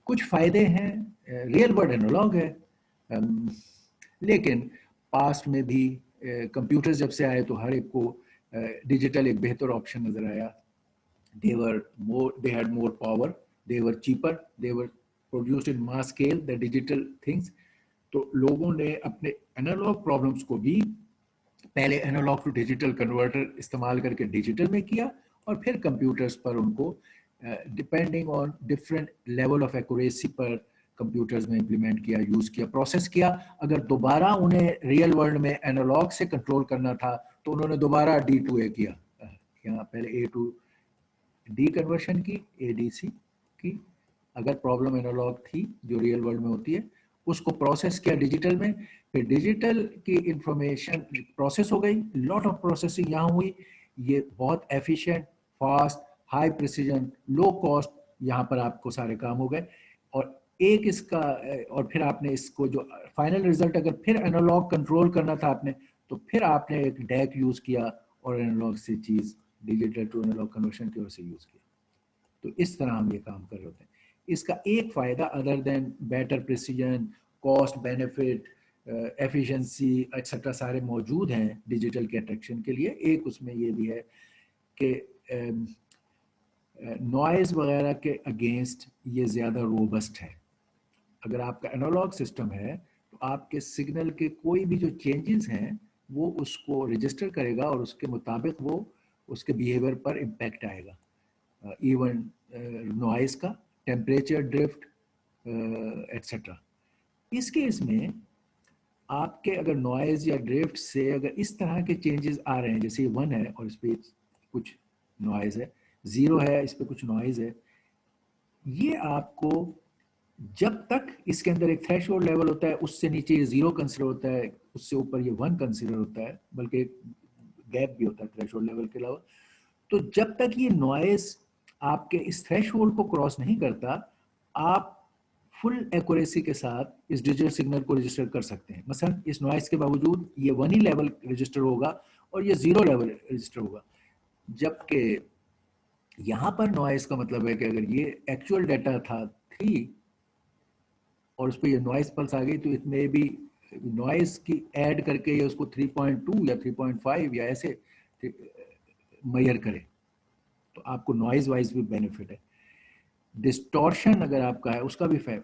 कुछ फायदे हैं, रियल वर्ल्ड एनालॉग है, लेकिन पास्ट में भी कंप्यूटर्स जब से आए तो हर एक को डिजिटल एक बेहतर ऑप्शन नजर आया। they had more power, they were cheaper, they were produced in mass scale, the digital things। तो लोगों ने अपने एनालॉग प्रॉब्लम्स को भी पहले एनालॉग टू डिजिटल कन्वर्टर इस्तेमाल करके डिजिटल में किया, और फिर कंप्यूटर्स पर उनको depending on different level of accuracy पर कंप्यूटर्स में इंप्लीमेंट किया, यूज किया, प्रोसेस किया। अगर दोबारा उन्हें रियल वर्ल्ड में एनालॉग से कंट्रोल करना था तो उन्होंने दोबारा D to A किया, यहाँ पहले A to D कन्वर्शन की, ADC की। अगर प्रॉब्लम एनालॉग थी जो रियल वर्ल्ड में होती है, उसको प्रोसेस किया डिजिटल में, फिर डिजिटल की इंफॉर्मेशन प्रोसेस हो गई, लॉट ऑफ प्रोसेसिंग यहाँ हुई। ये बहुत efficient, fast, high precision, low cost, यहाँ पर आपको सारे काम हो गए। और एक इसका, और फिर आपने इसको जो फाइनल रिजल्ट, अगर फिर एनालॉग कंट्रोल करना था आपने, तो फिर आपने एक डैक यूज किया और एनालॉग से चीज डिजिटल टू एनालॉग कन्वर्शन की ओर से यूज किया। तो इस तरह हम ये काम कर रहे होते हैं। इसका एक फायदा other than better precision, cost benefit, efficiency etcetera सारे मौजूद हैं डिजिटल के अट्रैक्शन के लिए, एक उसमें ये भी है कि नॉइज वगैरह के अगेंस्ट ये ज़्यादा रोबस्ट है। अगर आपका एनालॉग सिस्टम है तो आपके सिग्नल के कोई भी जो चेंजेस हैं वो उसको रजिस्टर करेगा और उसके मुताबिक वो उसके बिहेवियर पर इम्पैक्ट आएगा, इवन नॉइज का, टेम्परेचर ड्रिफ्ट एक्सेट्रा। इस केस में आपके अगर नॉइज या ड्रिफ्ट से अगर इस तरह के चेंजेस आ रहे हैं, जैसे 1 है और इस पर कुछ नॉइज है, 0 है इस पर कुछ नॉइज है, ये आपको जब तक इसके अंदर एक थ्रेशोल्ड लेवल होता है, उससे नीचे ये 0 कंसिडर होता है, उससे ऊपर ये 1 कंसिडर होता है, बल्कि एक गैप भी होता है थ्रेशोल्ड लेवल के अलावा। तो जब तक ये नॉइज आपके इस थ्रेशोल्ड को क्रॉस नहीं करता, आप फुल एक्यूरेसी के साथ इस डिजिटल सिग्नल को रजिस्टर कर सकते हैं। मसलन इस नॉइज के बावजूद ये 1 ही लेवल रजिस्टर होगा और ये 0 लेवल रजिस्टर होगा, जबकि यहाँ पर नॉइज का मतलब है कि अगर ये एक्चुअल डाटा था 3 और उस पर ये नॉइज पल्स आ गई, तो इट मे बी नॉइज की ऐड करके ये उसको 3.2 या 3.5 या ऐसे मेजर करे, तो आपको नॉइज वाइज भी बेनिफिट है। डिस्टॉर्शन अगर आपका है उसका भी है।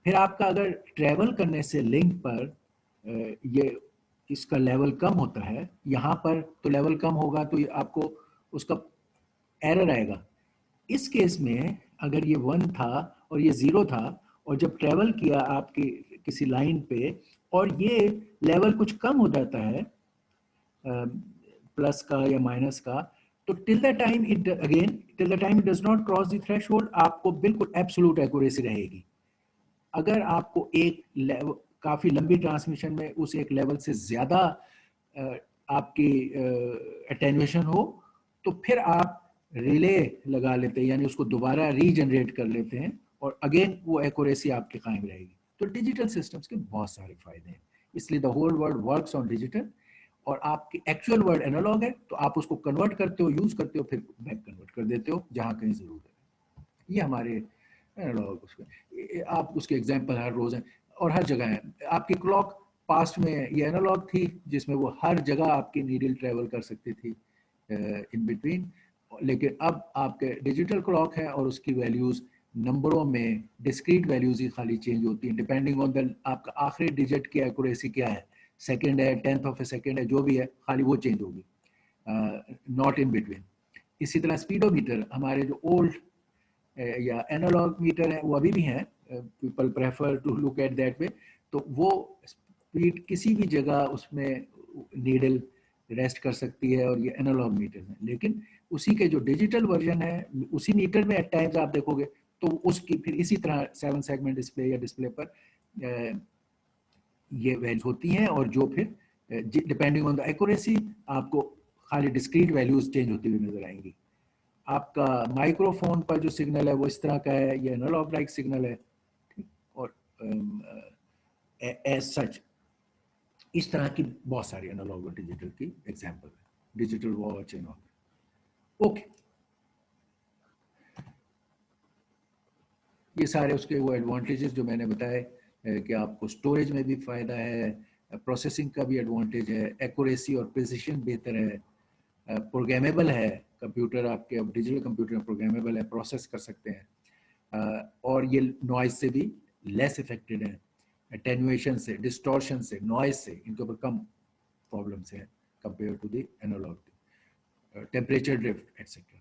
फिर आपका अगर ट्रैवल करने से लिंक पर ये इसका लेवल कम होता है, यहाँ पर तो लेवल कम होगा तो ये आपको उसका एरर आएगा। इस केस में अगर ये 1 था और ये 0 था, और जब ट्रैवल किया आपकी किसी लाइन पे और ये लेवल कुछ कम हो जाता है प्लस का या माइनस का, तो till the time it does not cross the threshold, आपको बिल्कुल एब्सोल्यूट एक्यूरेसी रहेगी। अगर आपको एक लेवल काफी लंबी ट्रांसमिशन में उस एक लेवल से ज्यादा आपकी अटेन्यूएशन हो, तो फिर आप रिले लगा लेते हैं, यानी उसको दोबारा रीजनरेट कर लेते हैं और अगेन वो एक्यूरेसी आपकी कायम रहेगी। तो डिजिटल सिस्टम्स के बहुत सारे फायदे हैं, इसलिए the whole world works on digital. और आपकी एक्चुअल वर्ड एनालॉग है तो आप उसको कन्वर्ट करते हो, यूज करते हो, फिर बैक कन्वर्ट कर देते हो जहां कहीं जरूरत है। ये हमारे एनालॉग उसके, आप उसके एग्जांपल हर रोज हैं और हर जगह है। आपकी क्लॉक पास्ट में ये एनालॉग थी जिसमें वो हर जगह आपकी नीडल ट्रेवल कर सकती थी इन बिटवीन, लेकिन अब आपके डिजिटल क्लॉक है और उसकी वैल्यूज नंबरों में डिस्क्रीट वैल्यूज ही खाली चेंज होती हैं, डिपेंडिंग ऑन द आपका आखिरी डिजिट की एक्यूरेसी क्या है, सेकेंड है, 10th ऑफ ए सेकेंड है, जो भी है, खाली वो चेंज होगी, नॉट इन बिटवीन। इसी तरह स्पीडोमीटर, हमारे जो ओल्ड या एनालॉग मीटर है वो अभी भी हैं, people prefer to look at that way, तो वो स्पीड किसी भी जगह उसमें नीडल रेस्ट कर सकती है और ये एनालॉग मीटर है। लेकिन उसी के जो डिजिटल वर्जन है उसी मीटर में एट टाइम्स आप देखोगे तो उसकी फिर इसी तरह 7 सेगमेंट डिस्प्ले या डिस्प्ले पर ये वैल्यूज होती हैं, और जो फिर डिपेंडिंग ऑन द एक्यूरेसी आपको खाली डिस्क्रीट वैल्यूज चेंज होती हुई नजर आएंगी। आपका माइक्रोफोन पर जो सिग्नल है वो इस तरह का है, ये एनालॉग लाइक सिग्नल है, ठीक, और एज सच इस तरह की बहुत सारी एनालॉग और डिजिटल की एग्जांपल है, digital watch and all. Okay, ये सारे उसके वो एडवांटेजेस जो मैंने बताए कि आपको स्टोरेज में भी फ़ायदा है, प्रोसेसिंग का भी एडवांटेज है, एक्यूरेसी और प्रिसिशन बेहतर है, प्रोग्रामेबल है कंप्यूटर आपके, अब डिजिटल कंप्यूटर प्रोग्रामेबल है, प्रोसेस कर सकते हैं, और ये नॉइज से भी लेस इफेक्टेड है, अटेन्यूएशन से, डिस्टॉर्शन से, नॉइज से, इनके ऊपर कम प्रॉब्लम्स हैं compare to the analogue, temperature drift etcetera.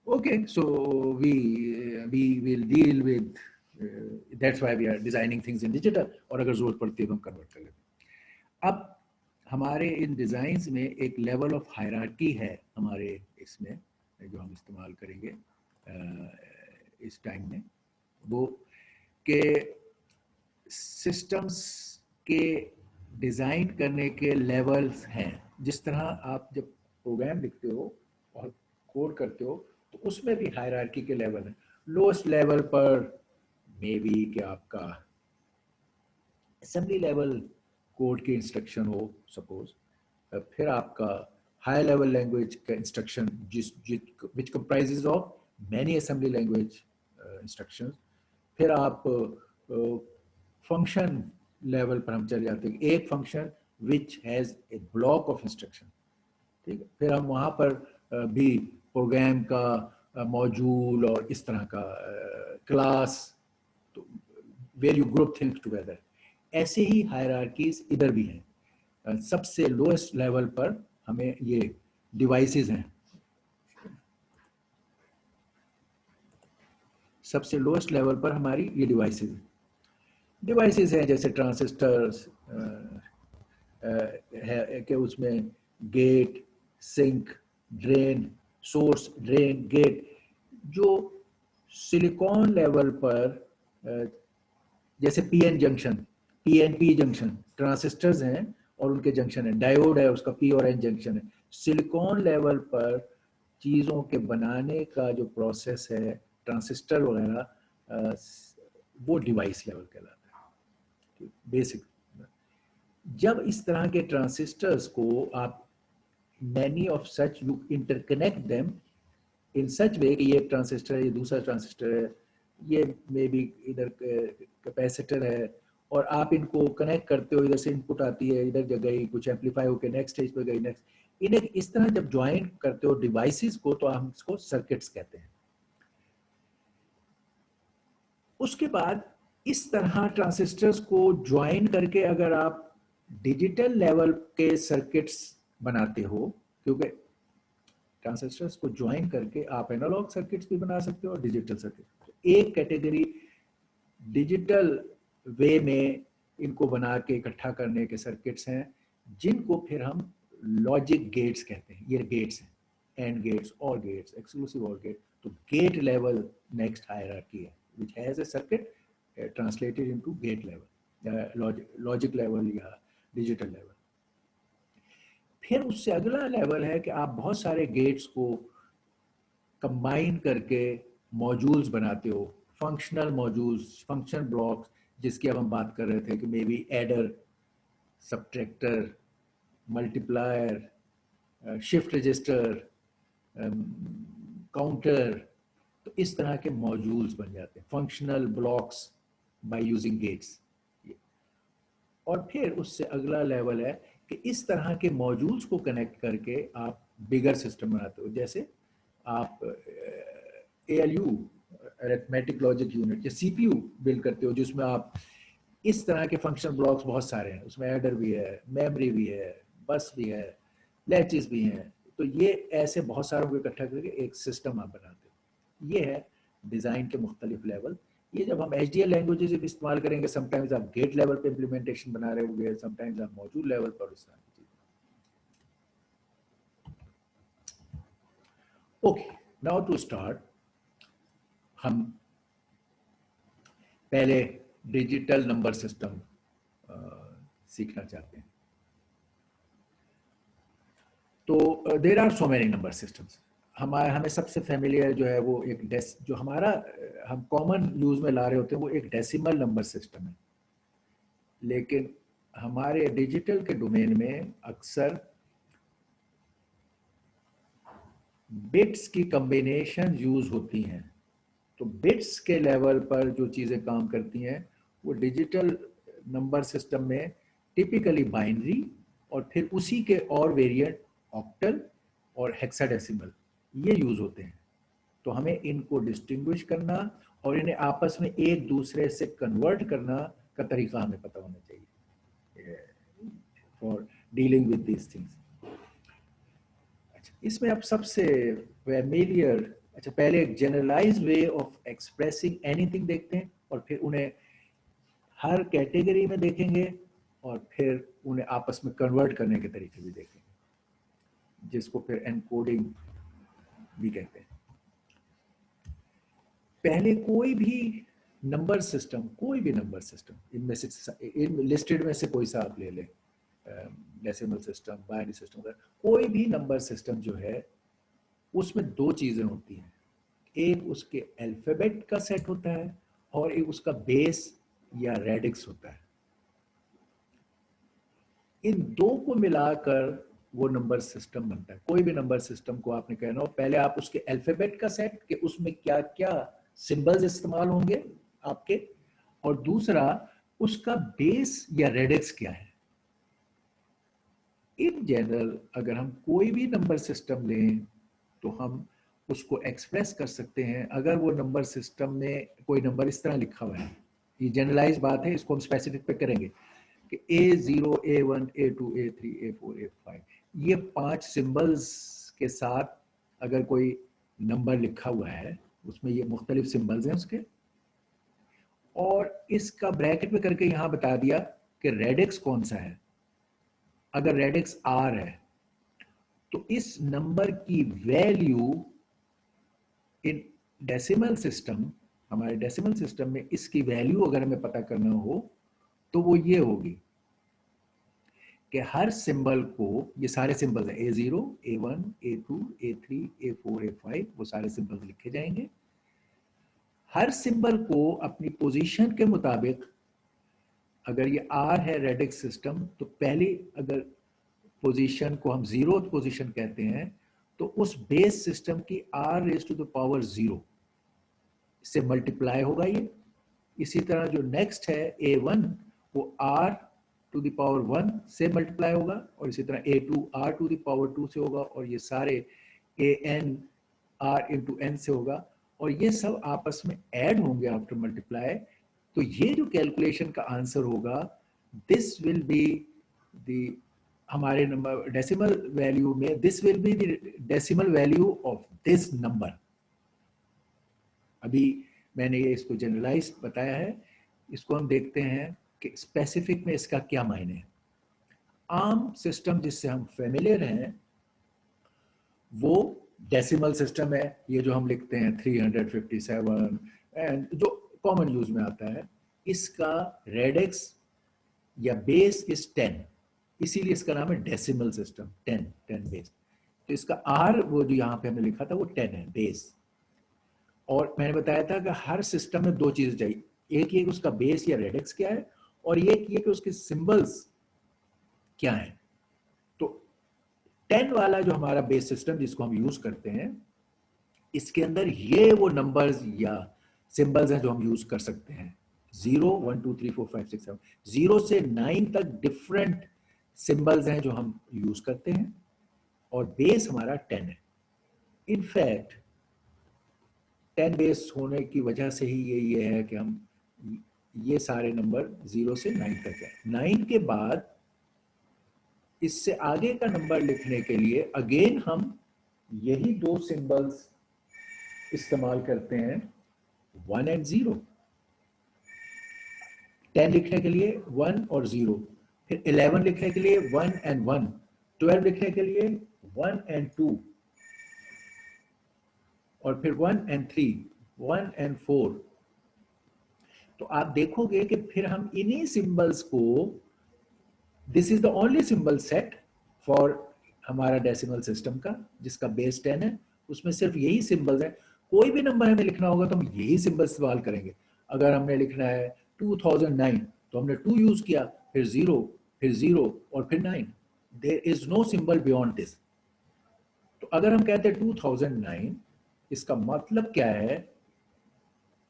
Okay, so we will deal with that's why we are designing things in digital, और अगर जरूरत पड़ती है तो हम कन्वर्ट कर लेते हैं. अब हमारे इन डिजाइन्स में एक लेवल ऑफ हायरार्की है हमारे इसमें जो हम इस्तेमाल करेंगे इस टाइम में, वो के सिस्टम्स के डिज़ाइन करने के लेवल्स हैं. जिस तरह आप जब प्रोग्राम लिखते हो और कोड करते हो तो उसमें भी हायरार्की के लेवल हैं. लोएस्ट लेवल पर मे बी कि आपका असेंबली लेवल कोड के इंस्ट्रक्शन हो सपोज, फिर आपका हाई लेवल लैंग्वेज का instruction which comprises of many assembly language instructions, फिर आप फंक्शन लेवल पर हम चले जाते हैं, एक function which has a block of instruction. ठीक है, फिर हम वहाँ पर भी प्रोग्राम का मॉड्यूल और इस तरह का क्लास, तो where you group things together. ऐसे ही हायरार्कीज इधर भी हैं. सबसे लोएस्ट लेवल पर हमें ये डिवाइसेस हैं, सबसे लोएस्ट लेवल पर हमारी ये डिवाइसेस हैं जैसे ट्रांसिस्टर्स है कि उसमें gate, sink, drain, source, drain, gate, जो सिलिकॉन लेवल पर जैसे PN junction, PNP junction, transistors हैं और उनके जंक्शन है, डायोड है उसका पी और एन जंक्शन है. सिलिकॉन लेवल पर चीज़ों के बनाने का जो प्रोसेस है, ट्रांसिस्टर वगैरह, वो डिवाइस लेवल कहलाता है, बेसिक. जब इस तरह के ट्रांसिस्टर्स को आप many of such you interconnect them in such way कि ये एक ट्रांसिस्टर है, ये दूसरा ट्रांसिस्टर है, ये मे बी इधर कैपेसिटर है, और आप इनको कनेक्ट करते हो, इधर से इनपुट आती है, इधर गई, कुछ एम्पलीफाई होकर नेक्स्ट स्टेज पे गई, नेक्स्ट, इन्हें इस तरह जब ज्वाइन करते हो डिवाइसेस को तो हम इसको सर्किट्स कहते हैं. उसके बाद इस तरह ट्रांसिस्टर्स को ज्वाइन करके अगर आप डिजिटल लेवल के सर्किट्स बनाते हो, क्योंकि ट्रांसिस्टर्स को ज्वाइन करके आप एनालॉग सर्किट्स भी बना सकते हो और डिजिटल सर्किट. एक कैटेगरी डिजिटल वे में इनको बना के इकट्ठा करने के सर्किट्स हैं जिनको फिर हम लॉजिक गेट्स कहते हैं. ये गेट्स हैं, एंड गेट्स, और गेट्स, एक्सक्लूसिव और गेट. तो गेट लेवल नेक्स्ट हायरार्की है which has a circuit translated into gate level, logic level या digital level. फिर उससे अगला लेवल है कि आप बहुत सारे गेट्स को कंबाइन करके मॉड्यूल्स बनाते हो, फंक्शनल मॉड्यूल्स, फंक्शन ब्लॉक्स, जिसकी अब हम बात कर रहे थे कि maybe adder, subtractor, multiplier, shift register, counter. तो इस तरह के मॉड्यूल्स बन जाते हैं, functional blocks by using gates. और फिर उससे अगला लेवल है कि इस तरह के मॉड्यूल्स को कनेक्ट करके आप बिगर सिस्टम बनाते हो. जैसे आप ALU, अरिथमेटिक लॉजिक यूनिट, या CPU बिल्ड करते हो जिसमें आप इस तरह के फंक्शन ब्लॉक्स बहुत सारे हैं, उसमें एडर भी है, मेमोरी भी है, बस भी है, लैचेस भी हैं. तो ये ऐसे बहुत सारों को इकट्ठा करके एक सिस्टम आप बनाते हो. ये है डिज़ाइन के मुख्तलिफ लेवल. ये जब हम HDL लैंग्वेजेस इस्तेमाल करेंगे, समटाइम्स आप गेट लेवल पे इम्प्लीमेंटेशन बना रहे होंगे, समटाइम्स आप मॉड्यूल लेवल पर इस तरह की चीज़. ओके, नाउ टू स्टार्ट, हम पहले डिजिटल नंबर सिस्टम सीखना चाहते हैं. तो there are so many number systems. हमें सबसे फेमिलियर जो है वो एक जो हमारा हम कॉमन यूज में ला रहे होते हैं वो एक डेसिमल नंबर सिस्टम है. लेकिन हमारे डिजिटल के डोमेन में अक्सर बिट्स की कॉम्बिनेशन यूज होती हैं. तो बिट्स के लेवल पर जो चीज़ें काम करती हैं वो डिजिटल नंबर सिस्टम में टिपिकली बाइनरी और फिर उसी के और वेरिएंट ऑक्टल और हेक्साडेसिमल ये यूज़ होते हैं। तो हमें इनको डिस्टिंग्विश करना और इन्हें आपस में एक दूसरे से कन्वर्ट करना का तरीका हमें पता होना चाहिए for dealing with these things. अच्छा, इसमें अब सबसे फेमिलियर, अच्छा पहले एक generalize way of expressing anything देखते हैं और फिर उन्हें हर कैटेगरी में देखेंगे और फिर उन्हें आपस में कन्वर्ट करने के तरीके भी देखेंगे, जिसको फिर एनकोडिंग भी कहते हैं। पहले कोई भी नंबर सिस्टम इनमें से इन लिस्टेड में से कोई सा आप ले लें, डेसिमल सिस्टम, बाइनरी सिस्टम, कोई भी नंबर सिस्टम जो है उसमें दो चीजें होती हैं, एक उसके अल्फाबेट का सेट होता है और एक उसका बेस या रेडिक्स होता है। इन दो को मिलाकर वो नंबर सिस्टम बनता है। कोई भी नंबर सिस्टम को आपने कहना हो, पहले आप उसके अल्फाबेट का सेट कि उसमें क्या क्या सिंबल्स इस्तेमाल होंगे आपके, और दूसरा उसका बेस या रेडिक्स क्या है। इन जनरल अगर हम कोई भी नंबर सिस्टम लें तो हम उसको एक्सप्रेस कर सकते हैं अगर वो नंबर सिस्टम में कोई नंबर इस तरह लिखा हुआ है। ये जनरलाइज बात है, इसको हम स्पेसिफिक पे करेंगे कि A0, A1, A2, A3, A4, A5 ये 5 सिंबल्स के साथ अगर कोई नंबर लिखा हुआ है, उसमें ये मुख्तलिफ सिंबल्स हैं उसके, और इसका ब्रैकेट में करके यहां बता दिया कि रेडिक्स कौन सा है। अगर रेडिक्स R है तो इस नंबर की वैल्यू इन डेसिमल सिस्टम, हमारे डेसिमल सिस्टम में इसकी वैल्यू अगर हमें पता करना हो तो वो ये होगी कि हर सिंबल को, ये सारे सिंबल है A0, A1, A2, A3, A4, A5, वो सारे सिंबल लिखे जाएंगे। हर सिंबल को अपनी पोजीशन के मुताबिक, अगर ये R है रेडिक्स सिस्टम, तो पहली अगर पोजीशन को हम 0th पोजीशन कहते हैं तो उस बेस सिस्टम की R⁻0 से मल्टीप्लाई होगा ये। इसी तरह जो नेक्स्ट है A1 वो R⁻1 से मल्टीप्लाई होगा, और इसी तरह A2 R⁻2 से होगा, और ये सारे AN R×N से होगा, और ये सब आपस में ऐड होंगे आफ्टर मल्टीप्लाई। तो ये जो कैलकुलेशन का आंसर होगा, दिस विल बी द, हमारे नंबर डेसिमल वैल्यू में this will be the decimal value of this number. अभी मैंने ये इसको जनरलाइज बताया है, इसको हम देखते हैं कि स्पेसिफिक में इसका क्या मायने है। आम सिस्टम जिससे हम फेमिलियर हैं वो डेसिमल सिस्टम है, ये जो हम लिखते हैं 357 एंड जो कॉमन यूज में आता है। इसका रेडिक्स या बेस इज 10, इसीलिए इसका नाम है डेसिमल सिस्टम, 10 बेस। तो इसका R वो जो यहाँ पे हमने लिखा था वो 10 है बेस। और मैंने बताया था कि हर सिस्टम में दो चीजें चाहिए, एक ये कि उसका बेस या रेडिक्स क्या है, और एक ये कि उसके सिंबल्स क्या है। तो 10 वाला जो हमारा बेस सिस्टम जिसको हम यूज करते हैं, इसके अंदर ये वो नंबर्स या सिंबल्स हैं जो हम यूज कर सकते हैं। 0, 1, 2, 3, 4, 5, 6, 7, 0 से 9 तक डिफरेंट सिंबल्स हैं जो हम यूज करते हैं, और बेस हमारा 10 है। इनफैक्ट 10 बेस होने की वजह से ही ये है कि हम ये सारे नंबर 0 से 9 तक है। 9 के बाद इससे आगे का नंबर लिखने के लिए अगेन हम यही दो सिंबल्स इस्तेमाल करते हैं, 1 and 0। 10 लिखने के लिए 1 और 0, फिर 11 लिखने के लिए 1 and 1, 12 लिखने के लिए 1 and 2, और फिर 1 and 3, 1 and 4। तो आप देखोगे कि फिर हम इन्हीं सिंबल्स को, this is the only symbol set for हमारा डेसिमल सिस्टम का जिसका बेस 10 है, उसमें सिर्फ यही सिंबल्स हैं। कोई भी नंबर हमें लिखना होगा तो हम यही सिंबल इस्तेमाल करेंगे। अगर हमने लिखना है 2009 तो हमने 2 यूज किया, फिर 0, फिर 0 और फिर 9। There is no symbol beyond this. तो अगर हम कहते हैं 2009, इसका मतलब क्या है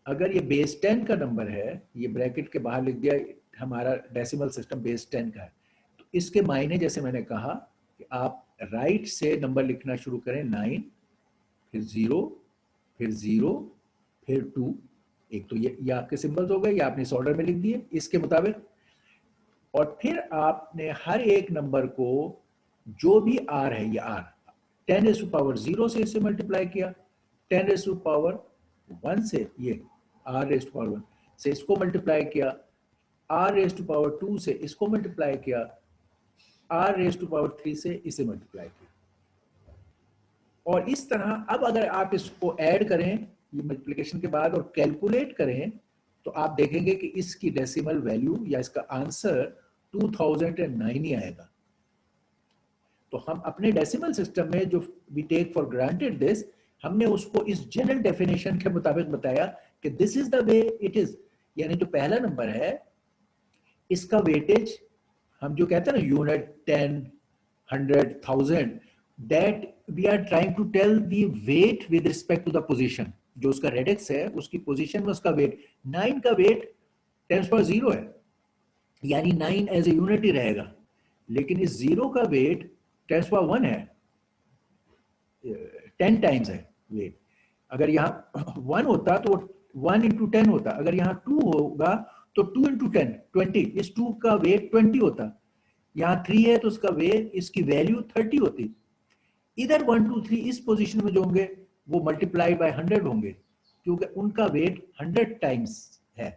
अगर ये बेस 10 का नंबर है, ये ब्रैकेट के बाहर लिख दिया, हमारा डेसिमल सिस्टम बेस 10 का है, तो इसके मायने जैसे मैंने कहा कि आप राइट से नंबर लिखना शुरू करें, 9, फिर 0, फिर 0, फिर 2। एक तो ये आपके सिंबल्स हो गए, ये आपने इस ऑर्डर में लिख दिए इसके मुताबिक। और फिर आपने हर एक नंबर को जो भी आर है, ये आर 10⁻0 से इसे मल्टीप्लाई किया, 10⁻1 से ये r⁻1 से इसको मल्टीप्लाई किया, r⁻2 से इसको मल्टीप्लाई किया, r⁻3 से इसे मल्टीप्लाई किया। और इस तरह अब अगर आप इसको ऐड करें ये मल्टीप्लिकेशन के बाद और कैलकुलेट करें, तो आप देखेंगे कि इसकी डेसिमल वैल्यू या इसका आंसर 2009 ही आएगा। तो हम अपने डेसिमल सिस्टम में जो we take for granted this, हमने उसको इस जनरल डेफिनेशन के मुताबिक बताया कि this is the way it is. यानी जो पहला नंबर है इसका वेटेज, हम जो कहते हैं ना unit, 10, 100, 1000, that we are trying to tell the weight with respect to the position. जो उसका रेडिक्स है उसकी पोजीशन में उसका वेट, 9 का वेट 10⁻0 है, यानी 9 एज ए यूनिट ही रहेगा। लेकिन इस 0 का वेट 10⁻1 है, 10 टाइम्स है वेट। अगर यहाँ 1 होता तो 1 × 10 होता, अगर यहाँ 2 होगा तो 2 × 10 20, इस 2 का वेट 20 होता। यहाँ 3 है तो उसका वेट, इसकी वैल्यू 30 होती। इधर 1, 2, 3 इस पोजीशन में जो होंगे वो मल्टीप्लाई बाय 100 होंगे, क्योंकि उनका वेट 100 टाइम्स है।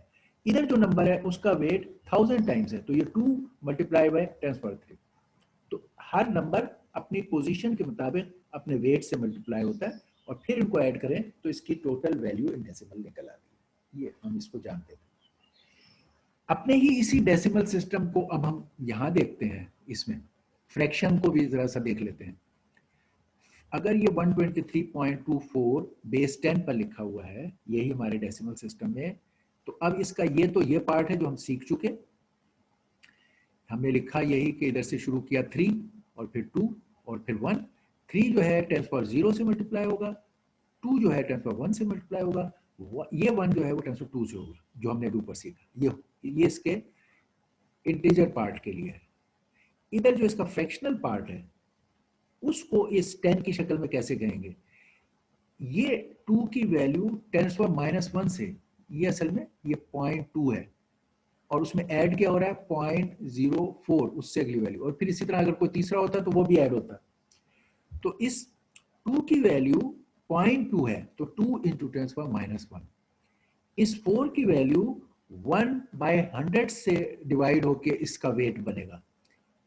इधर जो नंबर है उसका वेट 1000 टाइम्स है, तो ये 2 मल्टीप्लाई बाय 10⁻3। तो हर नंबर अपनी पोजीशन के मुताबिक अपने वेट से मल्टीप्लाई होता है, और फिर इनको ऐड करें तो इसकी टोटल वैल्यू इन डेसिमल निकल आती है। ये हम इसको जानते थे। अपने ही इसी डेसिमल सिस्टम को अब हम यहाँ देखते हैं, इसमें फ्रैक्शन को भी जरा सा देख लेते हैं। अगर ये 123.24 बेस 10 पर लिखा हुआ है, यही हमारे डेसिमल सिस्टम में, तो अब इसका ये पार्ट है जो हम सीख चुके। हमने लिखा यही कि इधर से शुरू किया 3 और फिर 2 और फिर 1। 3 जो है 10⁻0 से मल्टीप्लाई होगा, 2 जो है 10⁻1 से मल्टीप्लाई होगा, ये 1 जो है वो 10⁻2 से होगा, जो हमने अभी ऊपर सीखा। ये इसके इंटीजर पार्ट के लिए है। इधर जो इसका फ्रैक्शनल पार्ट है उसको इस 10 की शक्ल में कैसे कहेंगे? ये 2 की वैल्यू 10⁻−1 से, ये असल में ये 0.2 है, और उसमें ऐड क्या हो रहा है 0.04, उससे अगली वैल्यू, और फिर इसी तरह अगर कोई तीसरा होता तो वो भी ऐड होता। तो इस 2 की वैल्यू 0.2 है, तो 2 × 10⁻−1। इस 4 की वैल्यू 1/100 से डिवाइड होके इसका वेट बनेगा,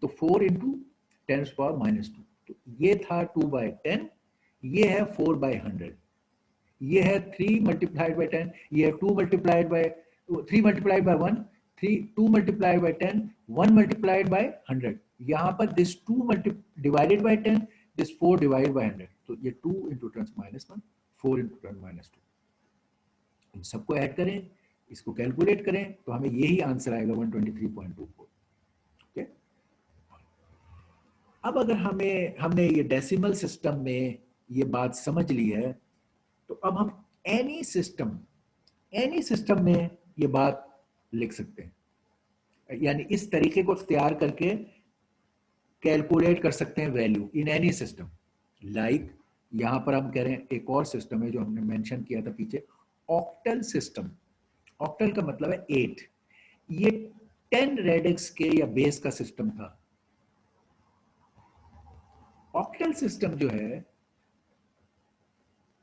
तो 4 × 10⁻−2। तो ये था 2/10, ये है 4/100, ये है 3 × 10, ये है 2 × 3 × 1, 2 × 10, 1 × 100। यहाँ पर this 2 divided by 10, this 4 divided by 100, तो ये 2 × 10⁻1, 4 × 10⁻2। इन सबको ऐड करें, इसको कैलकुलेट करें, तो हमें यही आंसर आएगा 123.24। ओके। अब अगर हमने ये डेसिमल सिस्टम में ये बात समझ ली है, तो अब हम एनी सिस्टम में ये बात लिख सकते हैं। यानी इस तरीके को इख्तियार करके कैलकुलेट कर सकते हैं value in any system. Like यहां पर हम कह रहे हैं एक और सिस्टम है जो हमने मेंशन किया था पीछे, ऑक्टल सिस्टम। ऑक्टल का मतलब है 8। ये 10 रेडिक्स के या बेस का सिस्टम था। ऑक्टल सिस्टम जो है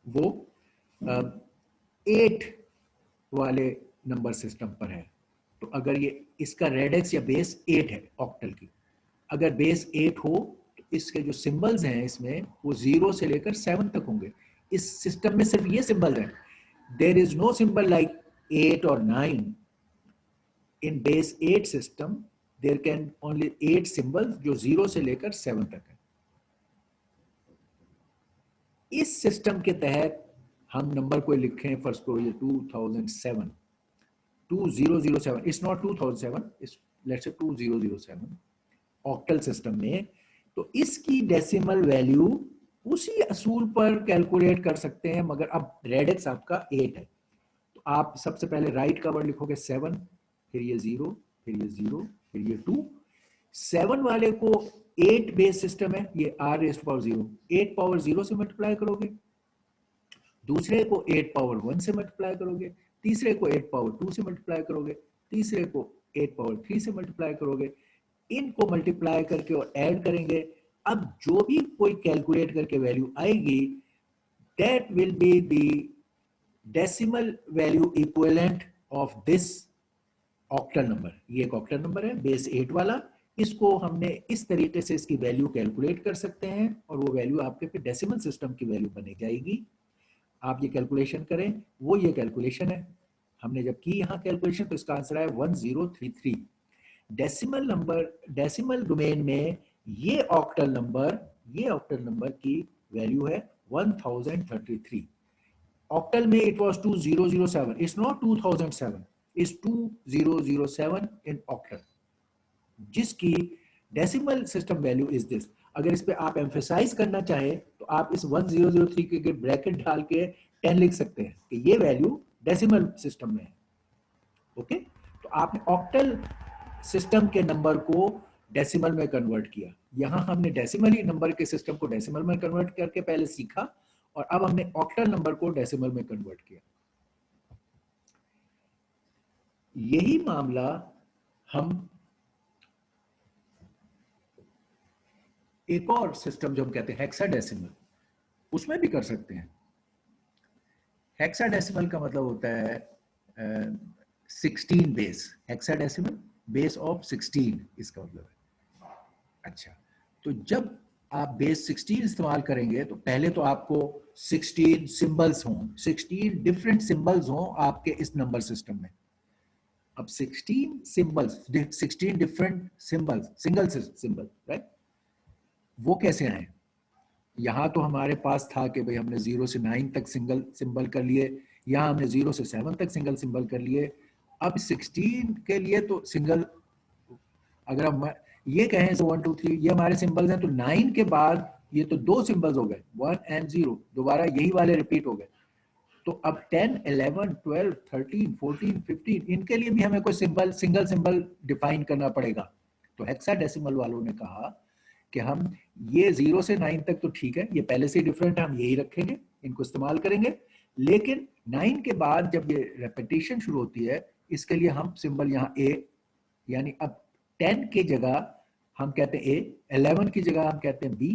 वो 8 वाले नंबर सिस्टम पर है। तो अगर ये इसका रेडिक्स या बेस 8 है ऑक्टल की, अगर बेस 8 हो तो इसके जो सिंबल्स हैं इसमें वो 0 से लेकर 7 तक होंगे। इस सिस्टम में सिर्फ ये सिंबल है, there is no symbol like 8 और 9। In base 8 system there can only 8 symbols जो 0 से लेकर 7 तक है। इस सिस्टम के तहत हम नंबर को लिखें, फर्स्ट को ये 2007, 2007, it's not 2007, it's let's say 2007 octal system में। तो इसकी डेसिमल वैल्यू उसी असूल पर कैलकुलेट कर सकते हैं, मगर अब रेडिक्स आपका 8 है। तो आप सबसे पहले राइट का वर्ड लिखोगे 7, फिर ये 0, फिर ये 0, फिर ये 2। 7 वाले को 8 बेस सिस्टम है, ये r raise to power 0, 8 power 0 से मल्टीप्लाई करोगे, दूसरे को 8 पावर 1 से मल्टीप्लाई करोगे, तीसरे को 8 पावर 2 से मल्टीप्लाई करोगे, तीसरे को 8 पावर 3 से मल्टीप्लाई करोगे। इनको मल्टीप्लाई करके और ऐड करेंगे। अब जो भी कोई कैलकुलेट करके वैल्यू आएगी, that will be the decimal value equivalent of this octal number. ये एक ऑक्टल नंबर है बेस 8 वाला। इसको हमने इस तरीके से इसकी वैल्यू कैलकुलेट कर सकते हैं और वो वैल्यू आपके फिर डेसिमल सिस्टम की वैल्यू बनी जाएगी। आप ये कैलकुलेशन करें, वो ये कैलकुलेशन है। हमने जब की यहाँ कैलकुलेशन तो इसका आंसर आया 1033। डेसिमल नंबर, डेसिमल डोमेन में ये ऑक्टल नंबर की वैल्यू है 1033। ऑक्टल में it was 2007, it's not 2007, it's 2007 in octal, जिसकी decimal system value is this. अगर इस पे आप एम्फेसाइज करना चाहें तो आप इस 1003 के ब्रैकेट डाल के 10 लिख सकते हैं कि ये वैल्यू डेसिमल सिस्टम में है। ओके, तो आपने ऑक्टल सिस्टम के नंबर को डेसिमल में कन्वर्ट किया। यहां हमने डेसिमल ही नंबर के सिस्टम को डेसिमल में कन्वर्ट करके पहले सीखा और अब हमने ऑक्टल नंबर को डेसिमल में कन्वर्ट किया। यही मामला हम एक और सिस्टम जो हम कहते हैं हेक्साडेसिमल, उसमें भी कर सकते हैं। हेक्साडेसिमल का मतलब होता है 16 बेस। हेक्साडेसिमल बेस ऑफ 16 इसका मतलब है। अच्छा, तो जब आप बेस 16 इस्तेमाल करेंगे तो पहले तो आपको 16 सिंबल्स हों, 16 डिफरेंट सिंबल्स हों आपके इस नंबर सिस्टम में। अब 16 symbols, 16 different symbols, single symbol, right? वो कैसे आए? यहाँ तो हमारे पास था कि भाई हमने 0 से 9 तक सिंगल सिंबल कर लिए, यहाँ हमने 0 से 7 तक सिंगल सिंबल कर लिए। अब 16 के लिए तो सिंगल, अगर हम ये कहें 1 2 3 ये हमारे सिंबल्स हैं, तो 9 के बाद ये तो 2 सिंबल्स हो गए, 1 एंड 0, दोबारा यही वाले रिपीट हो गए। तो अब 10 11 12 13 14 15 इनके लिए भी हमें कोई सिंबल, सिंगल सिंबल डिफाइन करना पड़ेगा। तो हेक्साडेसिमल वालों ने कहा कि हम ये 0 से 9 तक तो ठीक है, ये पहले से डिफरेंट है, हम यही रखेंगे, इनको इस्तेमाल करेंगे। लेकिन 9 के बाद जब ये रेपिटेशन शुरू होती है, इसके लिए हम सिंबल यहाँ ए, यानी अब 10 की जगह हम कहते हैं ए, 11 की जगह हम कहते हैं B,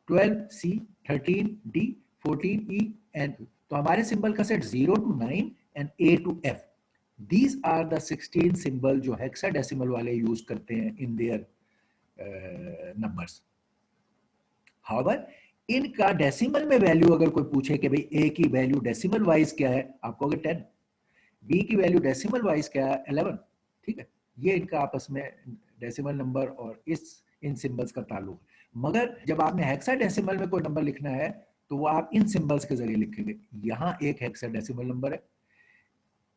12 C, 13 D, 14 E and, तो हमारे सिंबल का set 0 to 9 and A to F. These are the 16 symbol जो हेक्साडेसिमल वाले यूज करते हैं इन देयर नंबर्स। हाउएवर इनका डेसिमल में वैल्यू अगर कोई पूछे कि भाई ए की वैल्यू डेसिमल वाइज क्या है, आप कहोगे 10, बी की वैल्यू डेसिमल वाइज क्या है 11, ठीक है। ये इनका आपस में डेसिमल नंबर और इन सिंबल्स का ताल्लुक। मगर जब आपने हेक्साडेसिमल में कोई नंबर लिखना है तो वो आप इन सिंबल्स के जरिए लिखेंगे। यहाँ एक हेक्साडेसिमल नंबर है,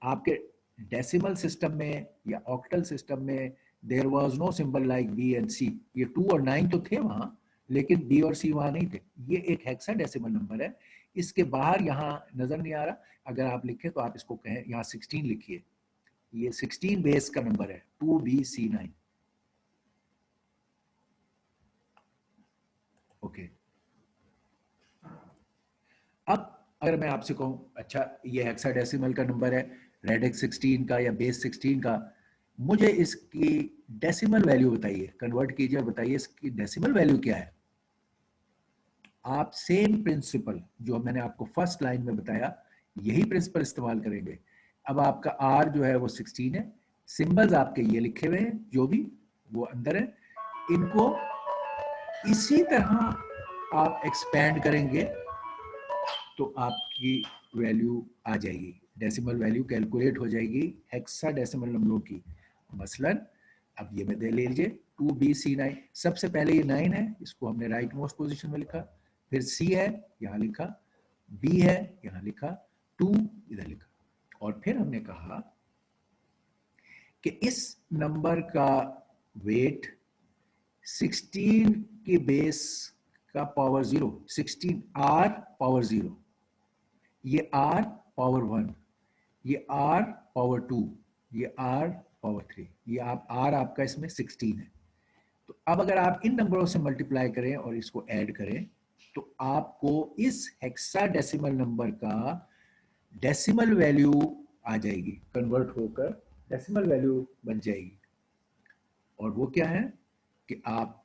आपके डेसिमल सिस्टम में या ऑक्टल सिस्टम में there was no symbol like B and C. ये 2 और 9 तो थे वहां, लेकिन बी और सी वहां नहीं थे। ये एक हेक्साडेसिमल नंबर है, इसके बाहर यहाँ नजर नहीं आ रहा। अगर आप लिखें तो आप इसको कहें यहाँ 16 लिखिए, ये 16 बेस का नंबर है 2BC9। ओके, अब अगर मैं आपसे कहूं अच्छा ये हेक्साडेसिमल का नंबर है, रेडिक्स 16 का या बेस 16 का, मुझे इसकी डेसिमल वैल्यू बताइए, कन्वर्ट कीजिए और बताइए इसकी डेसिमल वैल्यू क्या है। आप सेम प्रिंसिपल जो मैंने आपको फर्स्ट लाइन में बताया, यही प्रिंसिपल इस्तेमाल करेंगे। अब आपका आर जो है वो 16 है, सिंबल्स आपके ये लिखे हुए हैं जो भी वो अंदर है, इनको इसी तरह आप एक्सपेंड करेंगे तो आपकी वैल्यू आ जाएगी, डेसिमल वैल्यू कैलकुलेट हो जाएगी हेक्साडेसिमल नंबरों की। मसलन अब ये मैं दे लीजिए 2BC9, सबसे पहले ये 9 है, इसको हमने राइट मोस्ट पोजीशन में लिखा, फिर C है यहाँ लिखा, B है यहाँ लिखा, 2 इधर लिखा, और फिर हमने कहा कि इस नंबर का वेट 16 की बेस का पावर 0, 16 R पावर 0, ये R पावर 1, ये r पावर 2, ये r पावर 3, ये आप r आपका इसमें 16 है। तो अब अगर आप इन नंबरों से मल्टीप्लाई करें और इसको ऐड करें तो आपको इस हेक्साडेसिमल नंबर का डेसिमल वैल्यू आ जाएगी, कन्वर्ट होकर डेसिमल वैल्यू बन जाएगी। और वो क्या है कि आप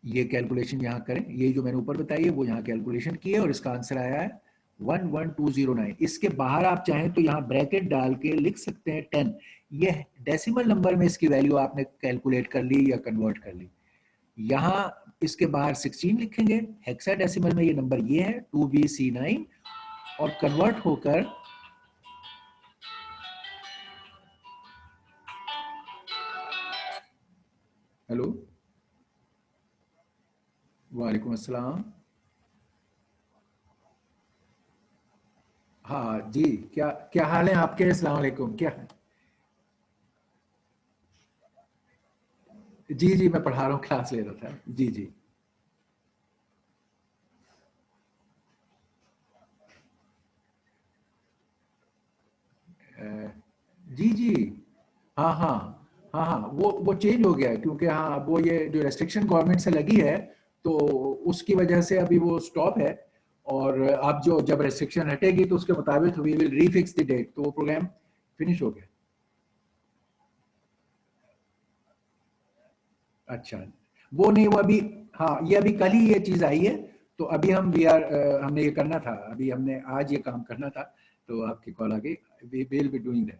ये कैलकुलेशन यहाँ करें, ये जो मैंने ऊपर बताई है वो यहाँ कैलकुलेशन की है और इसका आंसर आया है 11209। इसके बाहर आप चाहें तो यहाँ ब्रैकेट डाल के लिख सकते हैं 10। ये डेसिमल नंबर में इसकी वैल्यू आपने कैलकुलेट कर ली या कन्वर्ट कर ली। यहाँ इसके बाहर 16 लिखेंगे, हेक्साडेसिमल में ये नंबर ये है 2BC9 और कन्वर्ट होकर हेलो वालेकुम अस्सलाम। हाँ जी, क्या क्या हाल है आपके? अस्सलाम वालेकुम, क्या है? जी जी, मैं पढ़ा रहा हूँ, क्लास ले रहा था। जी जी। जी जी, हाँ हाँ हाँ हाँ, वो चेंज हो गया है क्योंकि हाँ वो ये जो रेस्ट्रिक्शन गवर्नमेंट से लगी है तो उसकी वजह से अभी वो स्टॉप है। और अब जो जब रेस्ट्रिक्शन हटेगी तो उसके मुताबिक we will refix the date, तो वो प्रोग्राम फिनिश हो गया। अच्छा, वो नहीं, वो अभी, हाँ ये अभी कल ही ये चीज आई है। तो अभी हम वी आर हमने ये करना था, अभी हमने आज ये काम करना था, तो आपकी कॉल आ गई। We will be doing that.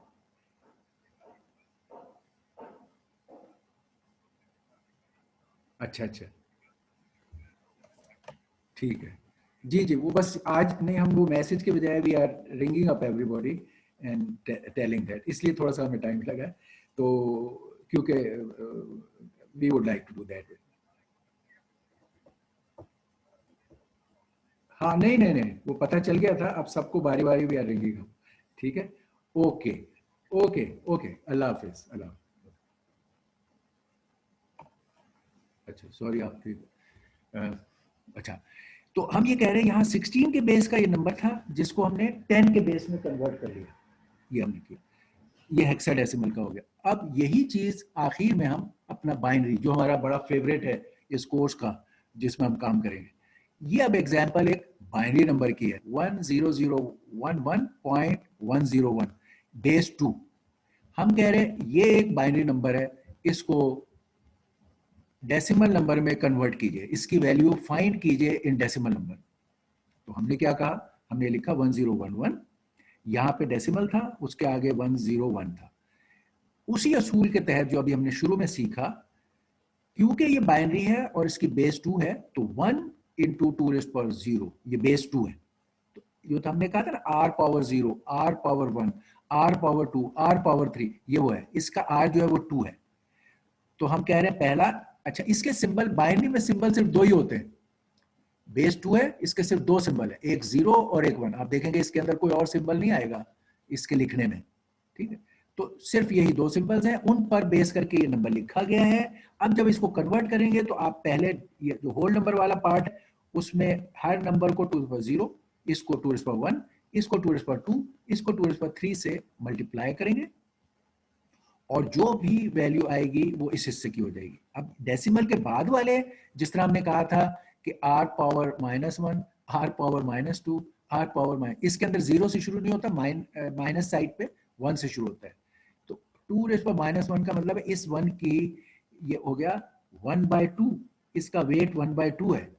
अच्छा अच्छा, ठीक है। जी जी, वो बस आज नहीं, हम वो मैसेज के बजाय we are ringing up everybody and telling that, इसलिए थोड़ा सा हमें टाइम लगा। तो क्योंकि we would like to do that. हाँ नहीं नहीं नहीं, वो पता चल गया था, अब सबको बारी बारी वी आर रिंगिंग अप। ठीक है। ओके ओके ओके, अल्लाह हाफिज, अल्लाह। अच्छा सॉरी आपकी अच्छा, तो हम ये कह रहे हैं यहाँ 16 के बेस का ये नंबर था जिसको हमने 10 के बेस में कन्वर्ट कर लिया, ये हमने किया, ये हेक्साडेसिमल का हो गया। अब यही चीज आखिर में हम अपना बाइनरी, जो हमारा बड़ा फेवरेट है इस कोर्स का, जिसमें हम काम करेंगे, ये अब एग्जांपल एक बाइनरी नंबर की है 10011.101 बेस 2। हम कह रहे हैं ये एक बाइनरी नंबर है, इसको डेसिमल नंबर में कन्वर्ट कीजिए, इसकी वैल्यू फाइंड कीजिए इन डेसिमल नंबर। तो हमने क्या कहा, हमने लिखा 1011, यहाँ पे डेसिमल था, उसके आगे 101 था। उसी असूल के तहत जो अभी हमने शुरू में सीखा, क्योंकि ये बाइनरी है और इसकी बेस 2 है, तो 1 इंटू 2⁻0 ये बेस 2 है। तो ये तो हमने कहा था ना, r power 0, r power 1, r power 2, r power 3, ये वो है, इसका r जो है वो 2 है। तो हम कह रहे हैं पहला, अच्छा इसके सिंबल, बाइनरी में सिंबल सिर्फ दो ही होते हैं, बेस 2 है, इसके सिर्फ दो सिंबल है, एक 0 और एक 1। आप देखेंगे इसके अंदर कोई और सिंबल नहीं आएगा इसके लिखने में, ठीक है। तो सिर्फ यही दो सिंबल्स हैं, उन पर बेस करके ये नंबर लिखा गया है। अब जब इसको कन्वर्ट करेंगे तो आप पहले ये जो होल नंबर वाला पार्ट, उसमें हर नंबर को 2⁻0, इसको 2⁻1, इसको 2⁻2, इसको 2⁻3 से मल्टीप्लाई करेंगे और जो भी वैल्यू आएगी वो इस हिस्से की हो जाएगी। अब डेसिमल के बाद वाले, जिस तरह हमने कहा था कि r power -1, r power -2, r power minus, इसके अंदर 0 से शुरू नहीं होता, माइनस साइड पे 1 से शुरू होता है। तो 2⁻1 का मतलब है इस 1 की, ये हो गया 1/2, इसका वेट 1/2 है,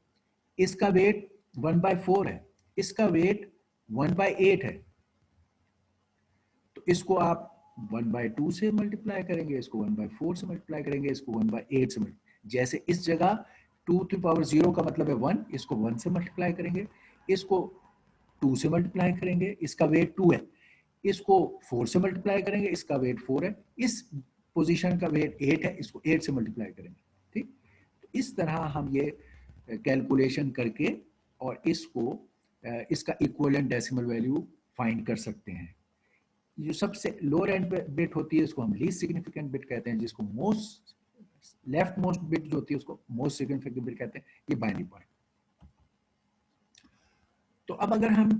इसका वेट 1/4 है, इसका वेट 1/8 है। तो इसको आप 1/2 से मल्टीप्लाई करेंगे, इसको 1/4 से मल्टीप्लाई करेंगे, इसको 1/8 से मल्टीप्लाई, जैसे इस जगह 2⁻0 का मतलब है 1, इसको 1 से मल्टीप्लाई करेंगे, इसको 2 से मल्टीप्लाई करेंगे, इसका वेट 2 है, इसको 4 से मल्टीप्लाई करेंगे, इसका वेट 4 है, इस पोजीशन का वेट 8 है, इसको 8 से मल्टीप्लाई करेंगे। ठीक, तो इस तरह हम ये कैलकुलेशन करके और इसको इसका इक्विवेलेंट डेसिमल वैल्यू फाइंड कर सकते हैं। जो सबसे लोअर एंड पे बिट होती है उसको हम लीस्ट सिग्निफिकेंट बिट कहते हैं, जिसको मोस्ट लेफ्ट मोस्ट बिट जो होती है उसको मोस्ट सिग्निफिकेंट बिट कहते हैं, ये बाइनरी पॉइंट। तो अब अगर हम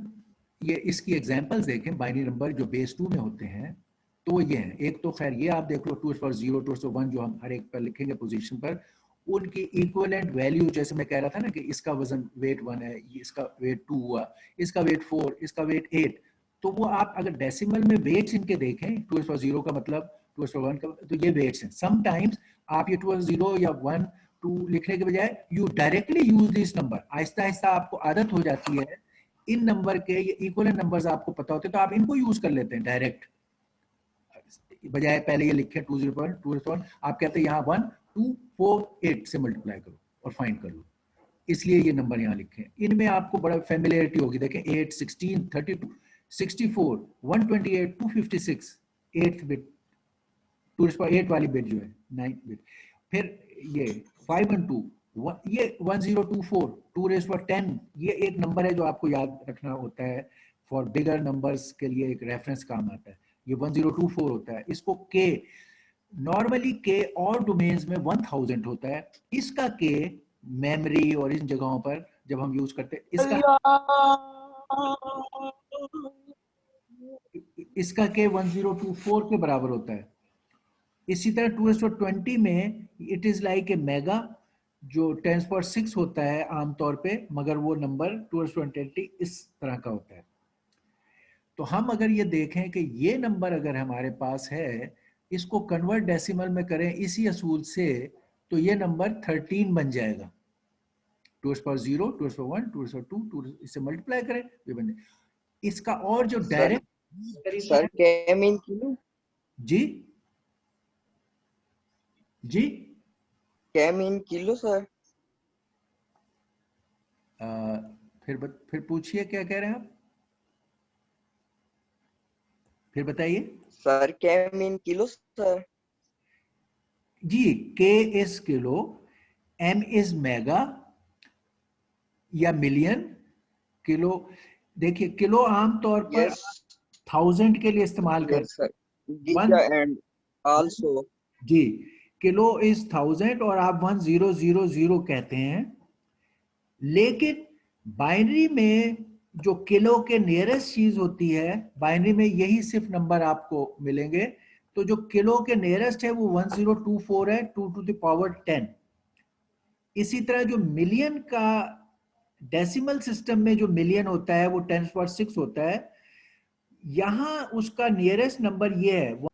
ये इसकी एग्जांपल्स देखें, बाइनरी नंबर जो बेस 2 में होते हैं तो वो ये है। एक तो खैर ये आप देख लो 2^0, 2^1 जो हम हर एक पर लिखेंगे पोजीशन पर, उनकी इक्विवेलेंट वैल्यू, जैसे मैं कह रहा था ना कि इसका वजन वेट 1 है, इसका वेट 2 हुआ, इसका वेट 4, इसका वेट 8, तो वो आप अगर डेसिमल में वेट्स इनके देखें, 2^0 का मतलब, 2^1 का, तो ये वेट्स हैं। समटाइम्स आप ये 2^0 या 1, 2 लिखने के बजाय you directly use this number. Aahista Aahista आपको आदत हो जाती है, इन नंबर के ये इक्वल नंबर्स आपको पता होते हैं तो आप इनको यूज कर लेते हैं डायरेक्ट, बजाय पहले ये लिखे 201, 201, आप कहते हैं यहाँ 1, 2, 4, 8 से मल्टीप्लाई करो और फाइंड कर लो, इसलिए ये नंबर यहाँ लिखे हैं। इनमें आपको बड़ा फेमिलियरिटी होगी। देखें 8, 16, 32, 64, 128, 256, 8th बिट, 2^8 वाली बिट जो है 9th बिट, फिर ये 5 and 2, ये 1024, 2^10, ये एक नंबर है जो आपको याद रखना होता है, फॉर बिगर नंबर्स के लिए एक रेफरेंस काम आता है। ये 1024 होता है। इसको के, नॉर्मली के और डोमेन्स में 1000 होता है, इसका के मेमोरी और इन जगहों पर जब हम यूज करते हैं इसका के 1024 के बराबर होता है। इसी तरह 2:20 में it is like a mega, जो 10⁶ होता है आमतौर पे, मगर वो नंबर 2:20 इस तरह का होता है। तो हम अगर ये देखें कि ये नंबर अगर हमारे पास है, इसको कन्वर्ट डेसिमल में करें इसी असूल से, तो ये नंबर 13 बन जाएगा। 2^0, 2^1, 2^2, इससे मल्टीप्लाई करें, ये बन जाए। इसका और जो डायरेक्ट तरीका सर है, के मीन किलो, जी जी, के मीन किलो सर। फिर पूछिए क्या कह रहे हैं आप, फिर बताइए। सर के मीन किलो सर। जी, K is kilo, M is mega या मिलियन, किलो। देखिए किलो आमतौर पर यस 1000 के लिए इस्तेमाल यस करते sir, one, giga and also. जी, किलो इज 1000 और आप 1000 कहते हैं, लेकिन बाइनरी में जो किलो के नियरेस्ट चीज होती है, बाइनरी में यही सिर्फ नंबर आपको मिलेंगे। तो जो किलो के नियरेस्ट है वो 1024 है, 2⁻10। इसी तरह जो मिलियन का डेसिमल सिस्टम में जो मिलियन होता है वो 10⁶ होता है। यहां उसका नियरेस्ट नंबर ये है,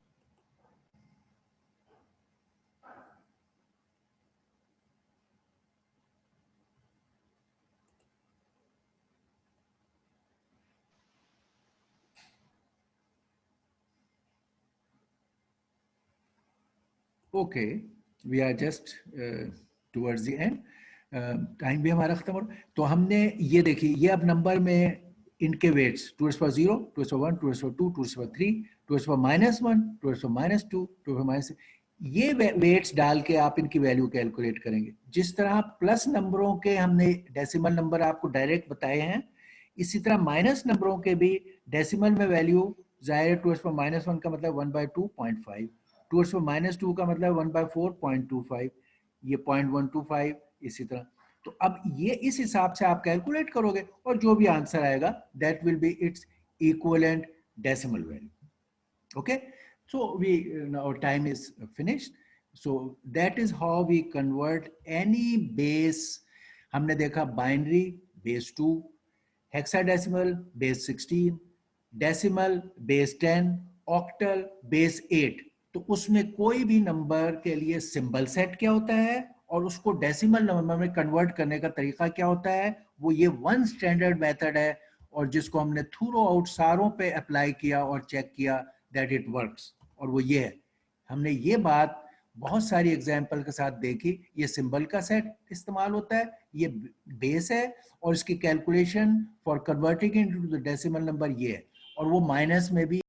okay, we are just towards the end, time भी हमारा खत्म हो रहा है। तो हमने ये देखिए, ये अब नंबर में इनके वेट्स 2^0, 2^1, 2^2, 2^3, 2^-1, 2^-2, 2^-, ये वेट्स डाल के आप इनकी वैल्यू कैलकुलेट करेंगे। जिस तरह प्लस नंबरों के हमने डेसिमल नंबर आपको डायरेक्ट बताए हैं, इसी तरह माइनस नंबरों के भी डेसिमल में वैल्यू जाहिर, 2^-1 का मतलब 1/2.5, 2^-2 का मतलब 1/4.25, ये 0.125, इसी तरह। तो अब ये इस हिसाब से आप कैलकुलेट करोगे और जो भी आंसर आएगा that will be its equivalent decimal value. Okay, so our time is finished. So that is how we convert any base. हमने देखा binary base 2, hexadecimal base 16, decimal base 10, octal base 8। तो उसमें कोई भी नंबर के लिए symbol set क्या होता है और उसको डेसिमल नंबर में कन्वर्ट करने का तरीका क्या होता है, वो ये वन स्टैंडर्ड मेथड है, और जिसको हमने थ्रू आउट सारों पे अप्लाई किया और चेक किया दैट इट वर्क्स, और वो ये है। हमने ये बात बहुत सारी एग्जाम्पल के साथ देखी। ये सिंबल का सेट इस्तेमाल होता है, ये बेस है, और इसकी calculation for converting into the decimal number ये है, और वो माइनस में भी